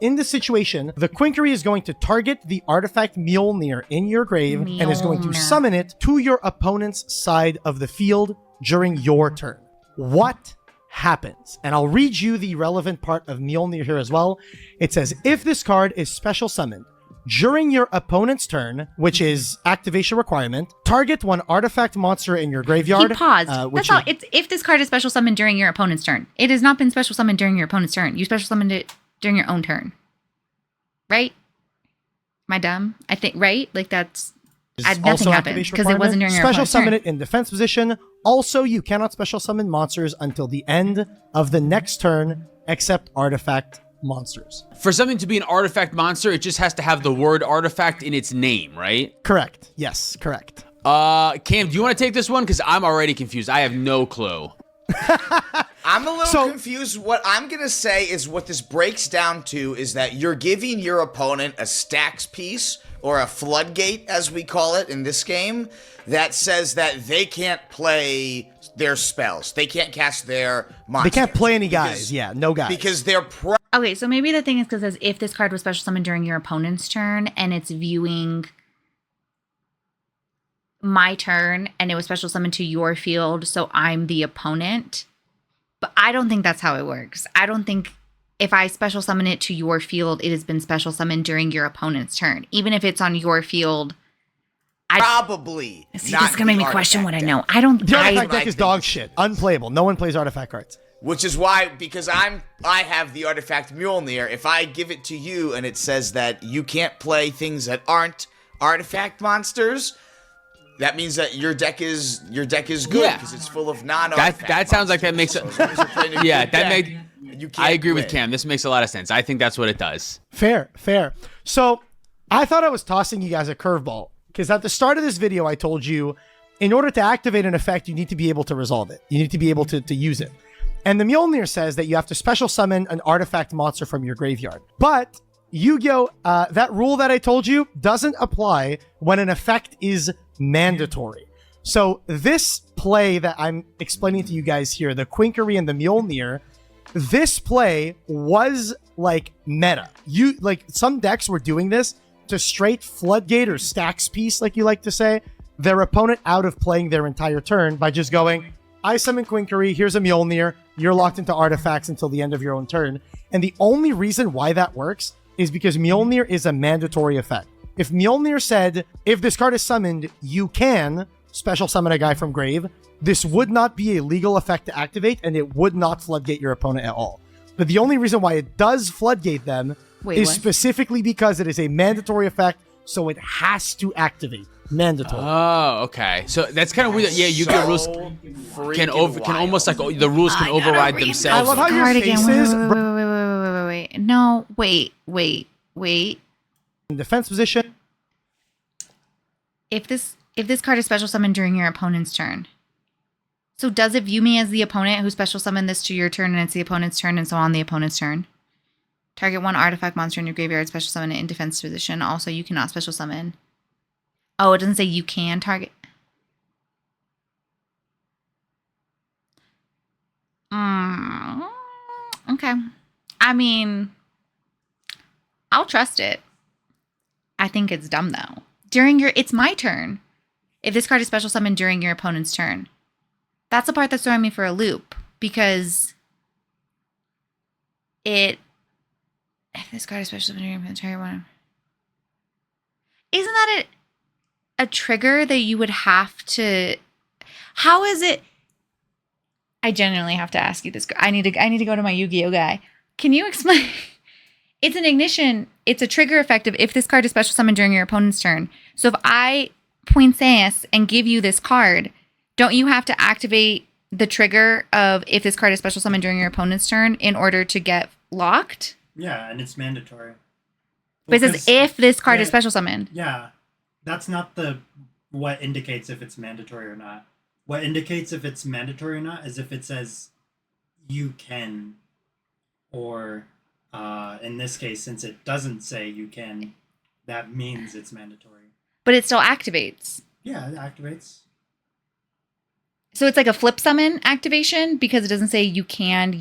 in this situation, the Quinkery is going to target the artifact Mjolnir in your grave and is going to Mjolnir. summon it to your opponent's side of the field during your turn. What happens? And I'll read you the relevant part of Mjolnir here as well. It says, if this card is special summoned during your opponent's turn, which is activation requirement, target one artifact monster in your graveyard. He paused. which That's all. is- It's if this card is special summoned during your opponent's turn. It has not been special summoned during your opponent's turn. You special summoned it during your own turn. Right? Am I dumb? I think, right? Like that's... nothing also happened activation because it wasn't during your Special opponent's summon turn. it in defense position. Also, you cannot special summon monsters until the end of the next turn, except artifact monsters. For something to be an artifact monster, it just has to have the word artifact in its name, right? Correct. Yes, correct. Cam, do you want to take this one? Because I'm already confused. I have no clue. I'm a little confused. What I'm going to say is what this breaks down to is that you're giving your opponent a stacks piece, or a floodgate, as we call it in this game, that says that they can't play their spells. They can't cast their monsters. They can't play any guys. No guys. Because they're Okay, so maybe the thing is because if this card was special summoned during your opponent's turn and it's viewing my turn and it was special summoned to your field, so I'm the opponent. But I don't think that's how it works. I don't think if I special summon it to your field, it has been special summoned during your opponent's turn. Even if it's on your field. probably See, not this is going to make me the question what I artifact know. deck. I don't... the I, artifact deck is dog shit. Unplayable. No one plays artifact cards. Which is why, because I have the artifact Mjolnir, if I give it to you and it says that you can't play things that aren't artifact monsters, that means that your deck is good Yeah. because it's full of non-artifact That sounds like that makes monsters. So as long as you're playing a Yeah, good that deck, make- you can't I agree with win. Cam. This makes a lot of sense. I think that's what it does. Fair. So I thought I was tossing you guys a curveball because at the start of this video, I told you in order to activate an effect, you need to be able to resolve it. You need to be able to use it. And the Mjolnir says that you have to special summon an artifact monster from your graveyard. But Yu-Gi-Oh! That rule that I told you doesn't apply when an effect is mandatory. So this play that I'm explaining to you guys here, the Quinkery and the Mjolnir, this play was like meta. Some decks were doing this to straight floodgate or stacks piece, like you like to say, their opponent out of playing their entire turn by just going, I summon Quinkery, here's a Mjolnir, you're locked into artifacts until the end of your own turn. And the only reason why that works is because Mjolnir is a mandatory effect. If Mjolnir said, if this card is summoned, you can special summon a guy from grave, this would not be a legal effect to activate, and it would not floodgate your opponent at all. But the only reason why it does floodgate them Wait, is what? specifically because it is a mandatory effect, so it has to activate. Mandatory. Oh, okay. So that's kind of weird. Yeah, Yu-Gi-Oh rules can almost like the rules can override themselves. I love how your Card again. Wait, faces wait. No, wait. in defense position. If this card is special summoned during your opponent's turn, so does it view me as the opponent who special summoned this to your turn, and it's the opponent's turn, and so on the opponent's turn? Target one artifact monster in your graveyard, special summon it in defense position. Also, you cannot special summon. Oh, it doesn't say you can target. Okay. I mean, I'll trust it. I think it's dumb though. It's my turn. If this card is special summoned during your opponent's turn, that's the part that's throwing me for a loop, because if this card is special summoned during your opponent's turn, isn't that a trigger that you would have to? How is it? I genuinely have to ask you this. I need to go to my Yu-Gi-Oh guy. Can you explain? It's an ignition. It's a trigger effect of if this card is special summoned during your opponent's turn. So if I poinsettias and give you this card, don't you have to activate the trigger of if this card is special summoned during your opponent's turn in order to get locked? Yeah, and it's mandatory. But it says if this card is special summoned. Yeah, that's not what indicates if it's mandatory or not. What indicates if it's mandatory or not is if it says you can, or in this case, since it doesn't say you can, that means it's mandatory. But it still activates. Yeah, it activates. So it's like a flip summon activation because it doesn't say you can,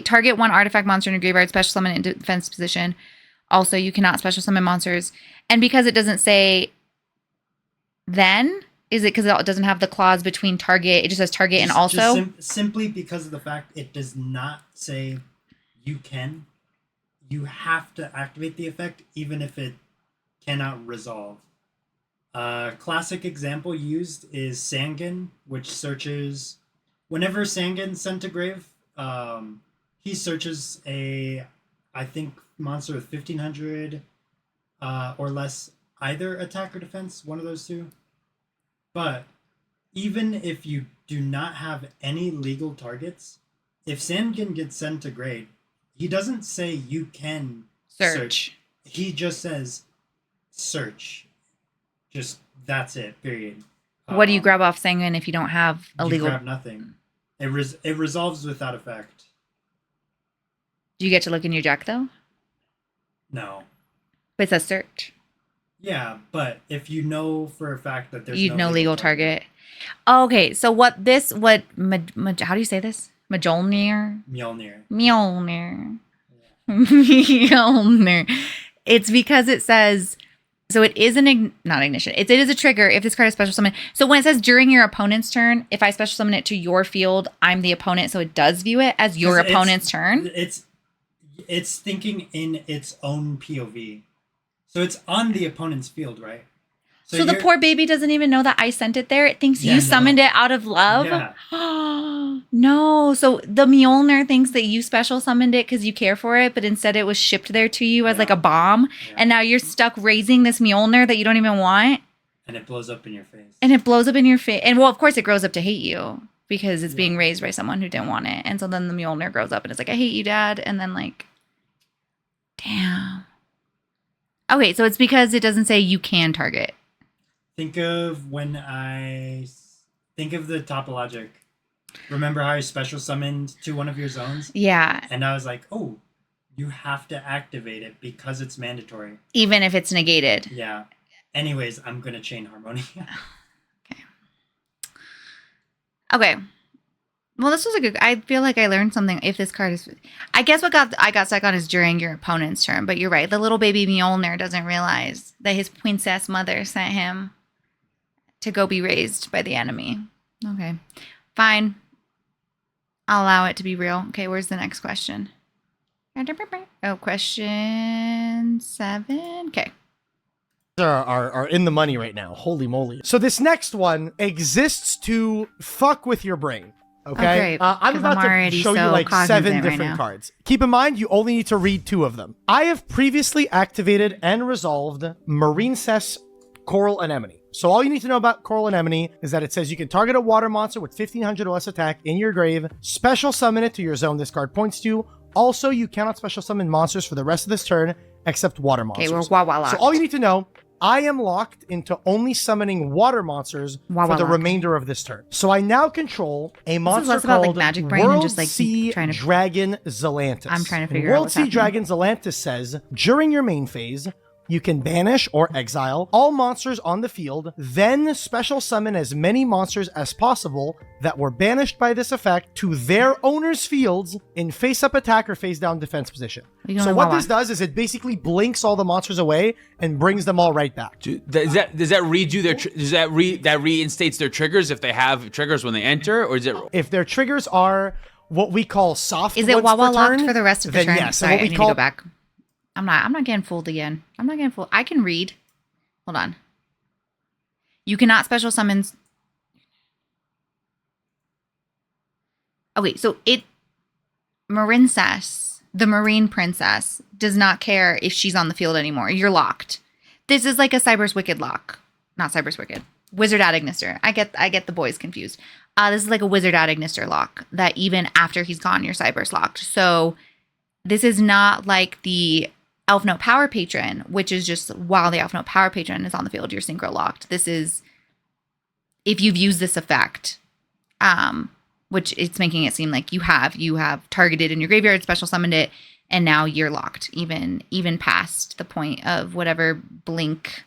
target one artifact monster in your graveyard, special summon it in defense position. Also, you cannot special summon monsters. And because it doesn't say then, is it because it doesn't have the clause between target? It just says target and also? Simply because of the fact it does not say you can. You have to activate the effect even if it cannot resolve. A classic example used is Sangan, which searches... Whenever Sangan's sent to grave, he searches I think, monster with 1500 or less, either attack or defense, one of those two. But even if you do not have any legal targets, if Sangan gets sent to grave, he doesn't say you can search. He just says search. Just, that's it, period. What do you grab off Sanguine if you don't have a legal... You grab nothing. It resolves without effect. Do you get to look in your deck, though? No. But it says search. Yeah, but if you know for a fact that there's no legal target. Oh, okay, so how do you say this? Mjolnir? Mjolnir. Mjolnir. It's because it says... So it is not ignition. It is a trigger if this card is special summon. So when it says during your opponent's turn, if I special summon it to your field, I'm the opponent, so it does view it as your opponent's turn. It's thinking in its own POV. So it's on the opponent's field, right? So the poor baby doesn't even know that I sent it there. It thinks you summoned it out of love. Yeah. No. So the Mjolnir thinks that you special summoned it because you care for it, but instead it was shipped there to you as like a bomb. Yeah. And now you're stuck raising this Mjolnir that you don't even want. And it blows up in your face. And well, of course it grows up to hate you because it's being raised by someone who didn't want it. And so then the Mjolnir grows up and it's like, I hate you, Dad. And then like, damn. Okay, so it's because it doesn't say you can target. Think of the topologic. Remember how I special summoned to one of your zones? Yeah. And I was like, oh, you have to activate it because it's mandatory. Even if it's negated. Yeah. Anyways, I'm going to chain Harmonia. Okay. Well, this was a good... I feel like I learned something. If this card is... I guess I got stuck on is during your opponent's turn. But you're right. The little baby Mjolnir doesn't realize that his princess mother sent him to go be raised by the enemy. Okay. Fine. I'll allow it to be real. Okay, where's the next question? Oh, question 7. Okay. Are in the money right now. Holy moly. So this next one exists to fuck with your brain. Okay, great, I'm 'cause about I'm to already show you so like cognizant 7 right different now. cards. Keep in mind, you only need to read 2 of them. I have previously activated and resolved Marine Cess Coral Anemone. So all you need to know about Coral Anemone is that it says you can target a water monster with 1500 or less attack in your grave, special summon it to your zone this card points to. Also, you cannot special summon monsters for the rest of this turn except water monsters. Okay, we're Wawa locked. So all you need to know, I am locked into only summoning water monsters Wawa for the locked. remainder of this turn. So I now control a monster less about, like, called Magic Brain and World just, like, Sea trying to- Dragon Zelantis. I'm trying to And figure out World what's Sea happening. Dragon Zelantis says, during your main phase, you can banish or exile all monsters on the field, then special summon as many monsters as possible that were banished by this effect to their owner's fields in face-up attack or face-down defense position. You can So only what Wawa. this does is it basically blinks all the monsters away and brings them all right back. Does that redo their? Does that reinstates their triggers if they have triggers when they enter, or is it? If their triggers are what we call soft Is it once Wawa per locked turn, for the rest of the then turn? yes. So Sorry, what I we need call to go back. I'm not getting fooled again. I'm not getting fooled. I can read. Hold on. You cannot special summons. Okay, so Marincess, the Marine Princess, does not care if she's on the field anymore. You're locked. This is like a Cyber's Wicked lock. Not Cyber's Wicked. Wizard Ad Ignister. I get the boys confused. This is like a Wizard Ad Ignister lock that even after he's gone, your Cyber's locked. So this is not like the Elf Note Power Patron, which is just while the Elf Note Power Patron is on the field, you're synchro locked. This is if you've used this effect, which it's making it seem like you have targeted in your graveyard, special summoned it, and now you're locked, even past the point of whatever blink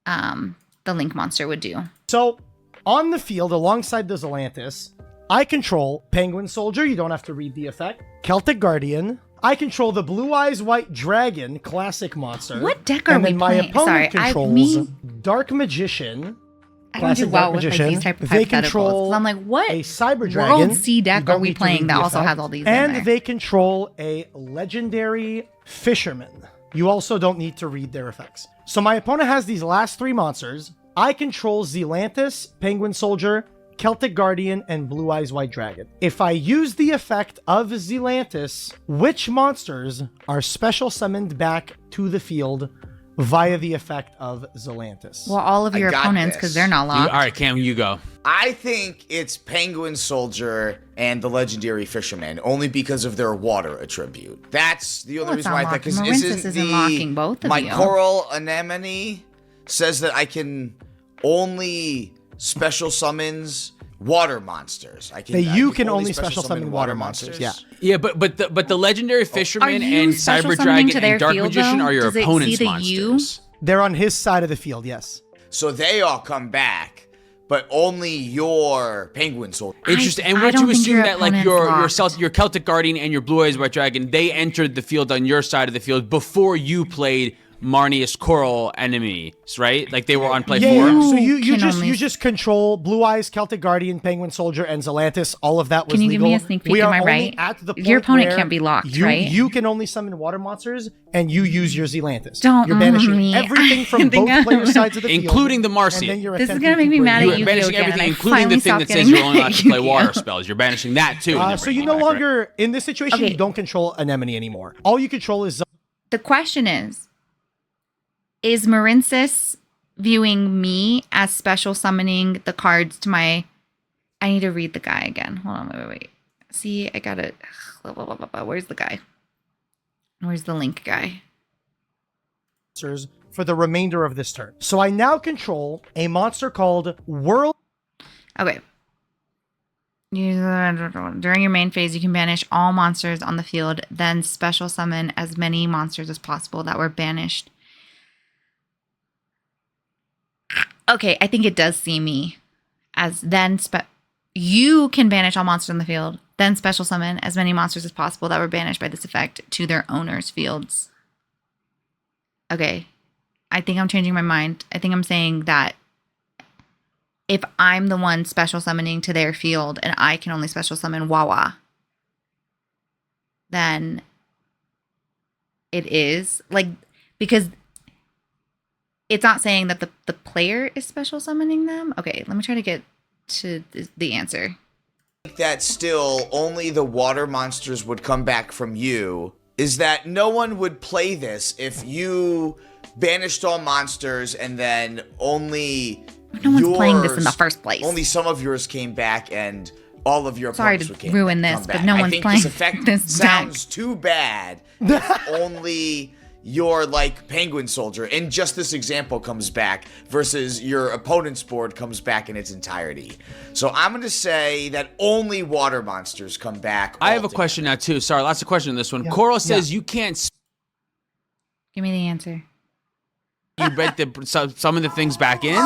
the link monster would do. So on the field alongside the Zelantis, I control Penguin Soldier. You don't have to read the effect. Celtic Guardian. I control the Blue Eyes White Dragon classic monster. What deck are and we then my playing? opponent Sorry, controls Dark Magician. I don't do Classic well Dark with like Magician. these type of They hypotheticals. control I'm like, what a Cyber Dragon. World C deck You don't are we need to read playing that the also effect. has all these in And there? they control a legendary Fisherman. You also don't need to read their effects. So my opponent has these last 3 monsters. I control Zelantis, Penguin Soldier, Celtic Guardian, and Blue Eyes White Dragon. If I use the effect of Zelantis, which monsters are special summoned back to the field via the effect of Zelantis? Well, all of I your got opponents, this. because they're not All locked. right, Cam, you go. I think it's Penguin Soldier and the Legendary Fisherman, only because of their water attribute. That's the only Well, it's reason why I not think. Because locked. Marincess isn't locking both of my you. Coral Anemone says that I can only special summons water monsters. You can only special summon water monsters. Yeah. Yeah, but the legendary fisherman you and special cyber summoning dragon to their and dark field, magician though? are your Does it see opponent's the U? monsters. They're on his side of the field, yes. So they all come back, but only your Penguin Soldier. Interesting. And I would don't you think assume your that like opponent's locked. your Celtic Guardian and your Blue Eyes White Dragon, they entered the field on your side of the field before you played Marnius Coral Enemies, right? Like they were on play 4. So you can only- you just control Blue Eyes, Celtic Guardian, Penguin Soldier, and Zelantis. All of that was Can you give legal. me a sneak peek? We Am are I only right? at the point Your opponent where can't be locked, you, right? You can only summon water monsters, and you use your Zelantis. Don't You're banishing me. everything from I think both players' sides of the field, Including the and Marcian. then you're This is attempting gonna make to me bring mad it at You're you back. banishing again, everything, and I including the finally thing that stopped says getting you're only allowed to play Yu-Gi-Oh. water spells. You're banishing that too. and then So bringing you it no back, right? longer in this situation. Okay. You don't control Anemone anymore. All you control is The question is Marincess viewing me as special summoning the cards to my... I need to read the guy again. Hold on, wait. See, I got it. Where's the guy? Where's the link guy? monsters for the remainder of this turn. So I now control a monster called World. Okay. During your main phase, you can banish all monsters on the field, then special summon as many monsters as possible that were banished. Okay, I think it does see me as then you can banish all monsters on the field, then special summon as many monsters as possible that were banished by this effect to their owner's fields. Okay. I think I'm changing my mind. I think I'm saying that if I'm the one special summoning to their field and I can only special summon Wawa, then it is like, because it's not saying that the player is special summoning them. Okay, let me try to get to the answer. that still only the water monsters would come back from you is that no one would play this if you banished all monsters and then only No one's playing this in the first place. Only some of yours came back and all of your Sorry opponents to ruin this, come but back. no I one's think playing this effect this sounds too bad if only your like penguin soldier in just this example comes back versus your opponent's board comes back in its entirety. So I'm going to say that only water monsters come back. I have a question now too. Sorry, lots of questions on this one. Yeah. Coral says you can't. Give me the answer. You read some of the things back in.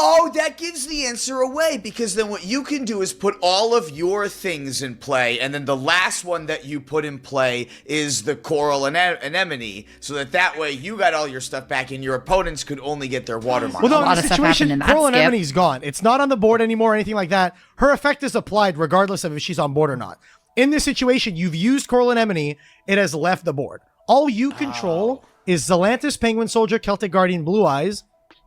Oh, that gives the answer away, because then what you can do is put all of your things in play, and then the last one that you put in play is the coral anemone, so that way you got all your stuff back, and your opponents could only get their water monster. Well, no, lot in of the stuff situation, happened in that Coral skip. Anemone's gone. It's not on the board anymore or anything like that. Her effect is applied regardless of if she's on board or not. In this situation, you've used Coral Anemone. It has left the board. All you control is Zelantis, Penguin Soldier, Celtic Guardian, Blue Eyes,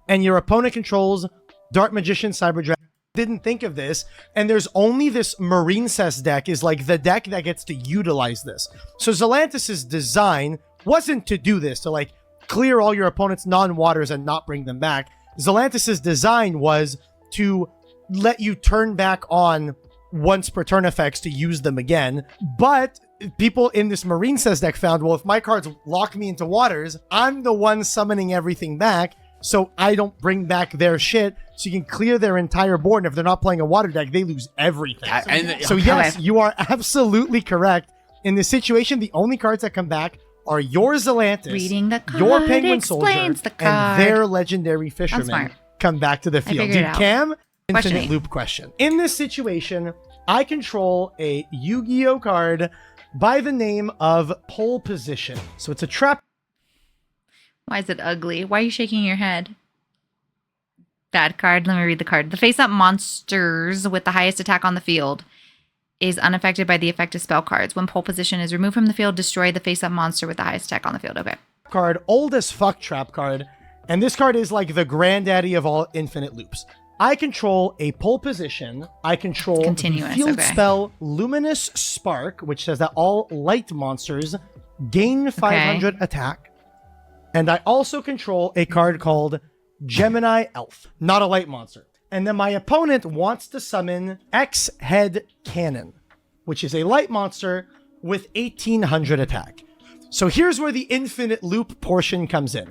and your opponent controls Dark Magician, Cyber Dragon. Didn't think of this, and there's only this Marine Cess deck is like the deck that gets to utilize this. So Zelantis's design wasn't to do this, to like clear all your opponent's non-waters and not bring them back. Zelantis's design was to let you turn back on once per turn effects to use them again. But people in this Marine Cess deck found, well, if my cards lock me into waters, I'm the one summoning everything back, so I don't bring back their shit, so you can clear their entire board, and if they're not playing a water deck, they lose everything. So yes, you are absolutely correct. In this situation, the only cards that come back are your Zelantis, Reading the card your Penguin Soldier, explains the card. and their legendary That's fisherman smart. come back to the field. figured it Dude, out. Cam, infinite Questioning. loop question. In this situation, I control a Yu-Gi-Oh card by the name of Pole Position. So it's a trap. Why is it ugly? Why are you shaking your head? Bad card. Let me read the card. The face-up monsters with the highest attack on the field is unaffected by the effect of spell cards. When pole position is removed from the field, destroy the face-up monster with the highest attack on the field. Okay. Card, old as fuck trap card. And this card is like the granddaddy of all infinite loops. I control a Pole Position. I control Continuous, the field okay. spell Luminous Spark, which says that all light monsters gain 500 attack. And I also control a card called Gemini Elf, not a light monster. And then my opponent wants to summon X-Head Cannon, which is a light monster with 1800 attack. So here's where the infinite loop portion comes in.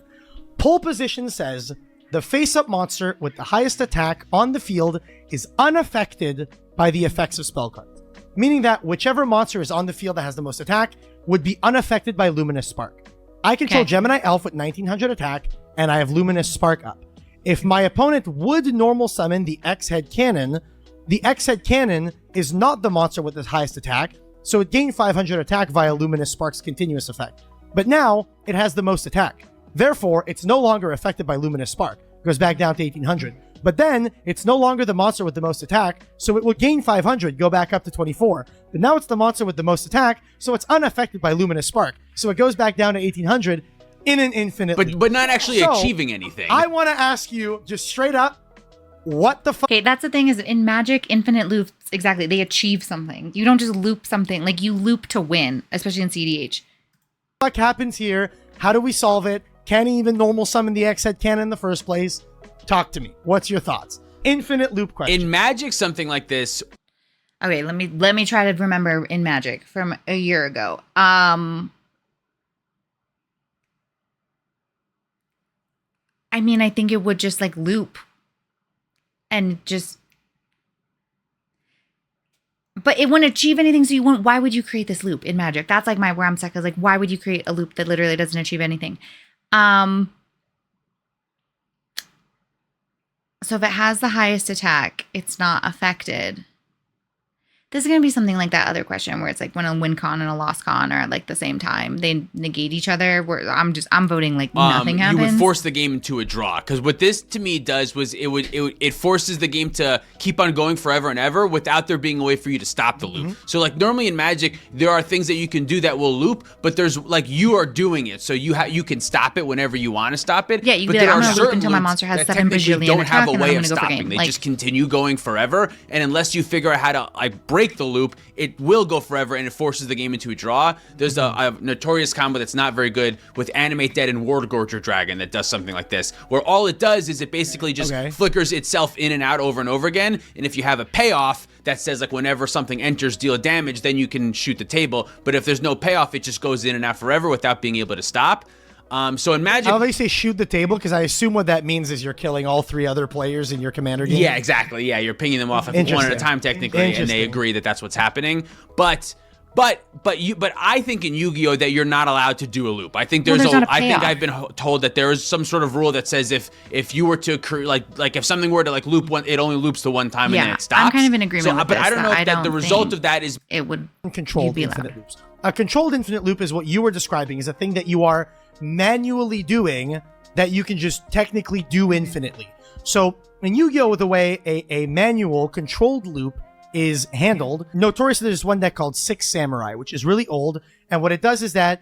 Pole Position says the face-up monster with the highest attack on the field is unaffected by the effects of spell cards, meaning that whichever monster is on the field that has the most attack would be unaffected by Luminous Spark. I control Okay. Gemini Elf with 1900 attack, and I have Luminous Spark up. If my opponent would normal summon the X-Head Cannon, the X-Head Cannon is not the monster with the highest attack, so it gained 500 attack via Luminous Spark's continuous effect. But now, it has the most attack. Therefore, it's no longer affected by Luminous Spark. It goes back down to 1800. But then, it's no longer the monster with the most attack, so it will gain 500, go back up to 24. But now it's the monster with the most attack, so it's unaffected by Luminous Spark. So it goes back down to 1800 in an infinite loop. But not actually So, achieving anything. I want to ask you, just straight up, what the fuck Okay, that's the thing is in Magic, infinite loops, exactly, they achieve something. You don't just loop something. Like, you loop to win, especially in CDH. happens here? How do we solve it? Can he even normal summon the X-Head Cannon in the first place? Talk to me. What's your thoughts? Infinite loop question. In Magic, something like this, Okay, let me try to remember in Magic from a year ago. I mean, I think it would just like loop and just, but it wouldn't achieve anything. So you won't. Why would you create this loop in Magic? That's like where I'm stuck. Is like, why would you create a loop that literally doesn't achieve anything? So if it has the highest attack, it's not affected. This is going to be something like that other question where it's like when a win con and a loss con are at like the same time, they negate each other. Where I'm voting like nothing happens. You would force the game into a draw, because what this to me does was it forces the game to keep on going forever and ever without there being a way for you to stop the loop. So like normally in Magic, there are things that you can do that will loop, but there's like you are doing it, so you can stop it whenever you want to stop it. Yeah, you but can be like, there I'm are gonna loop certain until my loops monster has that 7 technically bajillion don't have attack, a and way I'm of gonna go for stopping. game. They Like, just continue going forever, and unless you figure out how to like break the loop, it will go forever, and it forces the game into a draw. There's a notorious combo that's not very good with Animate Dead and World Gorger Dragon that does something like this, where all it does is it basically just flickers itself in and out over and over again, and if you have a payoff that says like whenever something enters deal damage, then you can shoot the table, but if there's no payoff, it just goes in and out forever without being able to stop. So in Magic, how they say shoot the table, because I assume what that means is you're killing all 3 other players in your commander game. yeah, exactly. Yeah, you're pinging them off one at a time technically, and they agree that that's what's happening. But I think in Yu-Gi-Oh that you're not allowed to do a loop. I think there's not a I think payoff. I've been told that there is some sort of rule that says if you were to like if something were to like loop one, it only loops the one time and then it stops. I'm kind of in agreement with but this. I don't know if don't the result think of that is it would Uncontrolled be infinite allowed. loops. A controlled infinite loop is what you were describing, is a thing that you are manually doing that you can just technically do infinitely. So in Yu-Gi-Oh, the way a manual controlled loop is handled, notoriously there's one deck called Six Samurai, which is really old, and what it does is that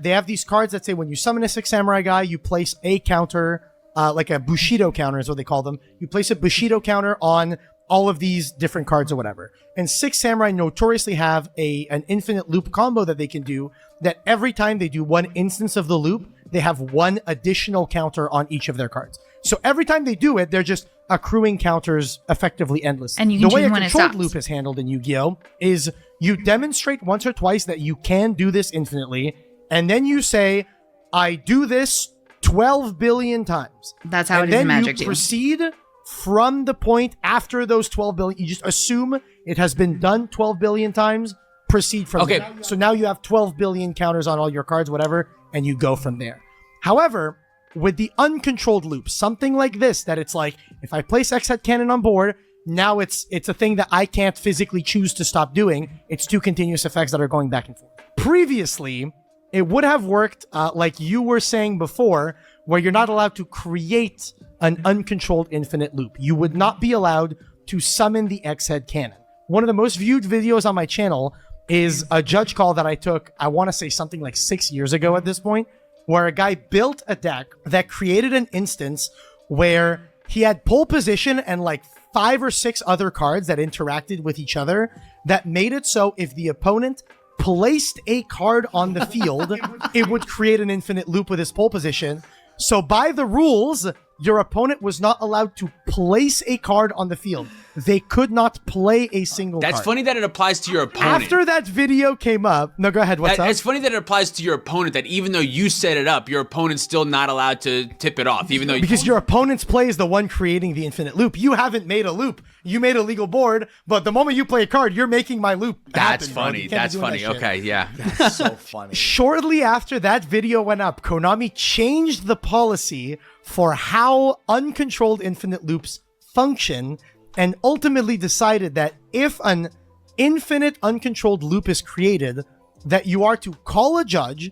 they have these cards that say when you summon a Six Samurai guy, you place a counter, like a Bushido counter is what they call them. You place a Bushido counter on all of these different cards or whatever. And Six Samurai notoriously have an infinite loop combo that they can do, that every time they do one instance of the loop, they have one additional counter on each of their cards. So every time they do it, they're just accruing counters effectively endless. And you can the way choose a when it controlled stops. loop is handled in Yu-Gi-Oh is you demonstrate once or twice that you can do this infinitely, and then you say, I do this 12 billion times. That's how And it is in then Magic you too. proceed from the point after those 12 billion. You just assume it has been done 12 billion times, proceed from Okay. there. So now you have 12 billion counters on all your cards, whatever, and you go from there. However, with the uncontrolled loop, something like this, that it's like, if I place X-Head Cannon on board, now it's a thing that I can't physically choose to stop doing. It's 2 continuous effects that are going back and forth. Previously, it would have worked like you were saying before, where you're not allowed to create an uncontrolled infinite loop. You would not be allowed to summon the X-Head Cannon. One of the most viewed videos on my channel is a judge call that I took, I want to say something like 6 years ago at this point, where a guy built a deck that created an instance where he had pole position and like 5 or 6 other cards that interacted with each other that made it so if the opponent placed a card on the field, it would create an infinite loop with his pole position. So by the rules, your opponent was not allowed to place a card on the field. They could not play a single card. That's funny that it applies to your opponent. After that video came up, no, go ahead. What's up? It's funny that it applies to your opponent, that even though you set it up, your opponent's still not allowed to tip it off, even though Because your opponent's play is the one creating the infinite loop. You haven't made a loop. You made a legal board, but the moment you play a card, you're making my loop That's happen, bro. funny. You can't be That's doing funny. that shit. Okay, yeah. That's so funny. Shortly after that video went up, Konami changed the policy for how uncontrolled infinite loops function, and ultimately decided that if an infinite uncontrolled loop is created, that you are to call a judge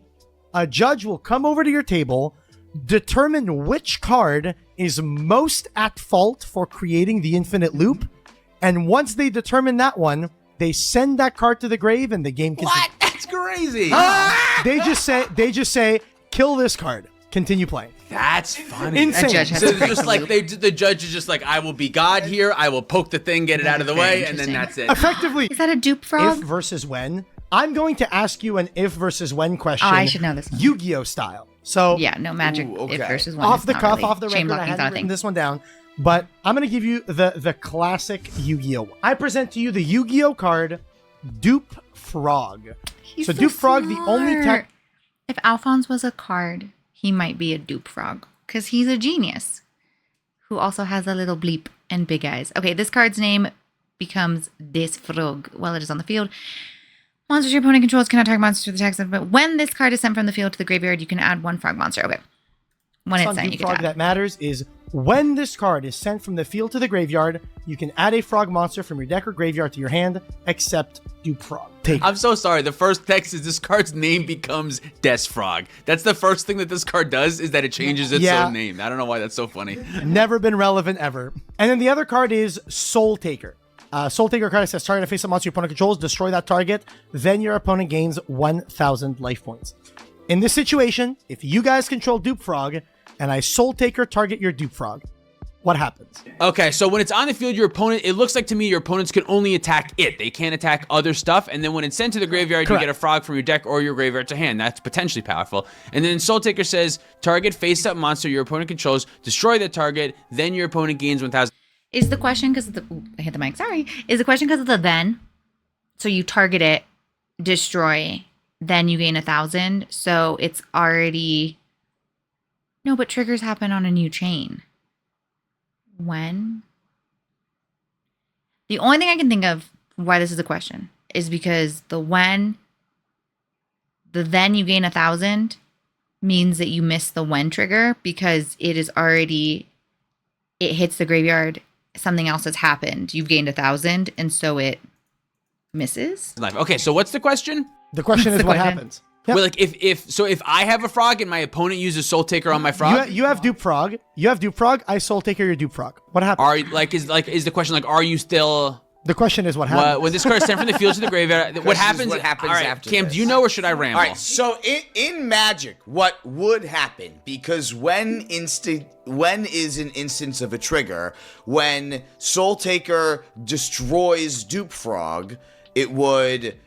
will come over to your table, determine which card is most at fault for creating the infinite loop, and once they determine that one, they send that card to the grave and the game continues. What? That's crazy. They just say, kill this card. Continue playing. That's funny. Insane. A judge has So to it's break just the like loop. the judge is just like, I will be God here. I will poke the thing, get it out of the way, and then that's it. Effectively, Is that a dupe frog? if versus when. I'm going to ask you an if versus when question. Oh, I should know this one. Yu-Gi-Oh style. So Yeah, no Magic Ooh, okay. if versus one. off is the not cuff, really. off the Chain record, I blocking's hadn't not a written thing. this one down, but I'm going to give you the classic Yu-Gi-Oh one. I present to you the Yu-Gi-Oh card, Dupe Frog. He's So Dupe Frog, the only smart. tech. If Alphonse was a card, he might be a dupe frog because he's a genius who also has a little bleep and big eyes. Okay, this card's name becomes Des Frog while it is on the field. Monsters your opponent controls cannot target monsters with attacks, but when this card is sent from the field to the graveyard, you can add 1 frog monster. Okay. When it's on sent, Dupe you can Frog tap. that matters is When this card is sent from the field to the graveyard, you can add a frog monster from your deck or graveyard to your hand, except Dupe Frog. Take I'm so sorry. The first text is this card's name becomes Des Frog. That's the first thing that this card does, is that it changes its own name. I don't know why that's so funny. Never been relevant ever. And then the other card is Soul Taker. Soul Taker card says target a face-up monster your opponent controls, destroy that target, then your opponent gains 1,000 life points. In this situation, if you guys control Dupe Frog, and I Soul Taker target your Dupe Frog, what happens? Okay, so when it's on the field, your opponent, it looks like to me your opponents can only attack it. They can't attack other stuff. And then when it's sent to the graveyard, Correct. you get a frog from your deck or your graveyard to hand. That's potentially powerful. And then Soul Taker says, target face-up monster your opponent controls, destroy the target, then your opponent gains 1,000. Is the question because of the... Ooh, I hit the mic, sorry. Is the question because of the then? So you target it, destroy, then you gain 1,000. So it's already... No, but triggers happen on a new chain. When? The only thing I can think of why this is a question is because the then you gain 1,000 means that you miss the when trigger because it is already, it hits the graveyard, something else has happened. You've gained 1,000 and so it misses. Okay, so what's the question? The question is the what question. happens. Yep. Well, like if I have a frog and my opponent uses Soul Taker on my frog, You have Dupe Frog. You have Dupe Frog. I Soul Taker your Dupe Frog. What happens? is the question like, are you still... The question is what happens. When this card is sent from the field to the graveyard, what happens? What happens all right, after Cam, this. do you know or should I ramble? All right, so in Magic, what would happen? Because when is an instance of a trigger, when Soul Taker destroys Dupe Frog, it would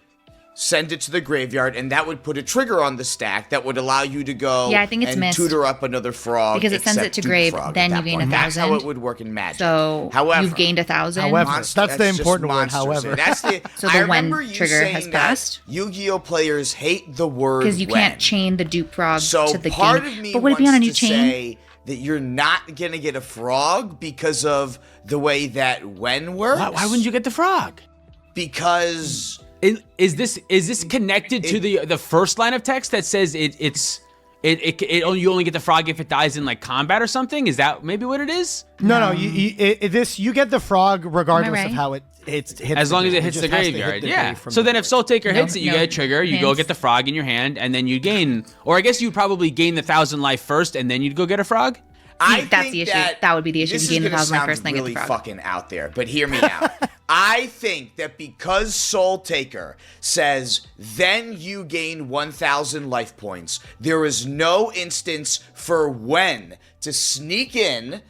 send it to the graveyard, and that would put a trigger on the stack that would allow you to go Yeah, I think it's and missed. tutor up another frog. Because it sends except it to Dupe grave, Frog at then that you gain point. That's how 1,000. it would work in Magic. So However, you've gained 1,000. However, Monster- that's the just important word, monsters. however. That's the, So the I when remember you trigger saying has that passed? Yu-Gi-Oh players hate the word Because you when. can't chain the Dupe Frog So to the part game. of me But would it wants be on a new to chain? say that you're not gonna get a frog because of the way that when works. Why wouldn't you get the frog? Because Is this connected to the first line of text that says you only get the frog if it dies in like combat or something? Is that maybe what it is? No, you get the frog regardless right? of how it hits. As long as it hits just the has to hit graveyard, the yeah. grave from So the then if Soul Taker hits it, you no, get a trigger, you go hints. get the frog in your hand, and then you gain, or I guess you'd probably gain the 1,000 life first, and then you'd go get a frog? I that's think the issue. That would be the issue. This You gain is the gonna 1,000 life sound first, then get the really frog. fucking out there, but hear me out. I think that because Soul Taker says then you gain 1,000 life points, there is no instance for when to sneak in.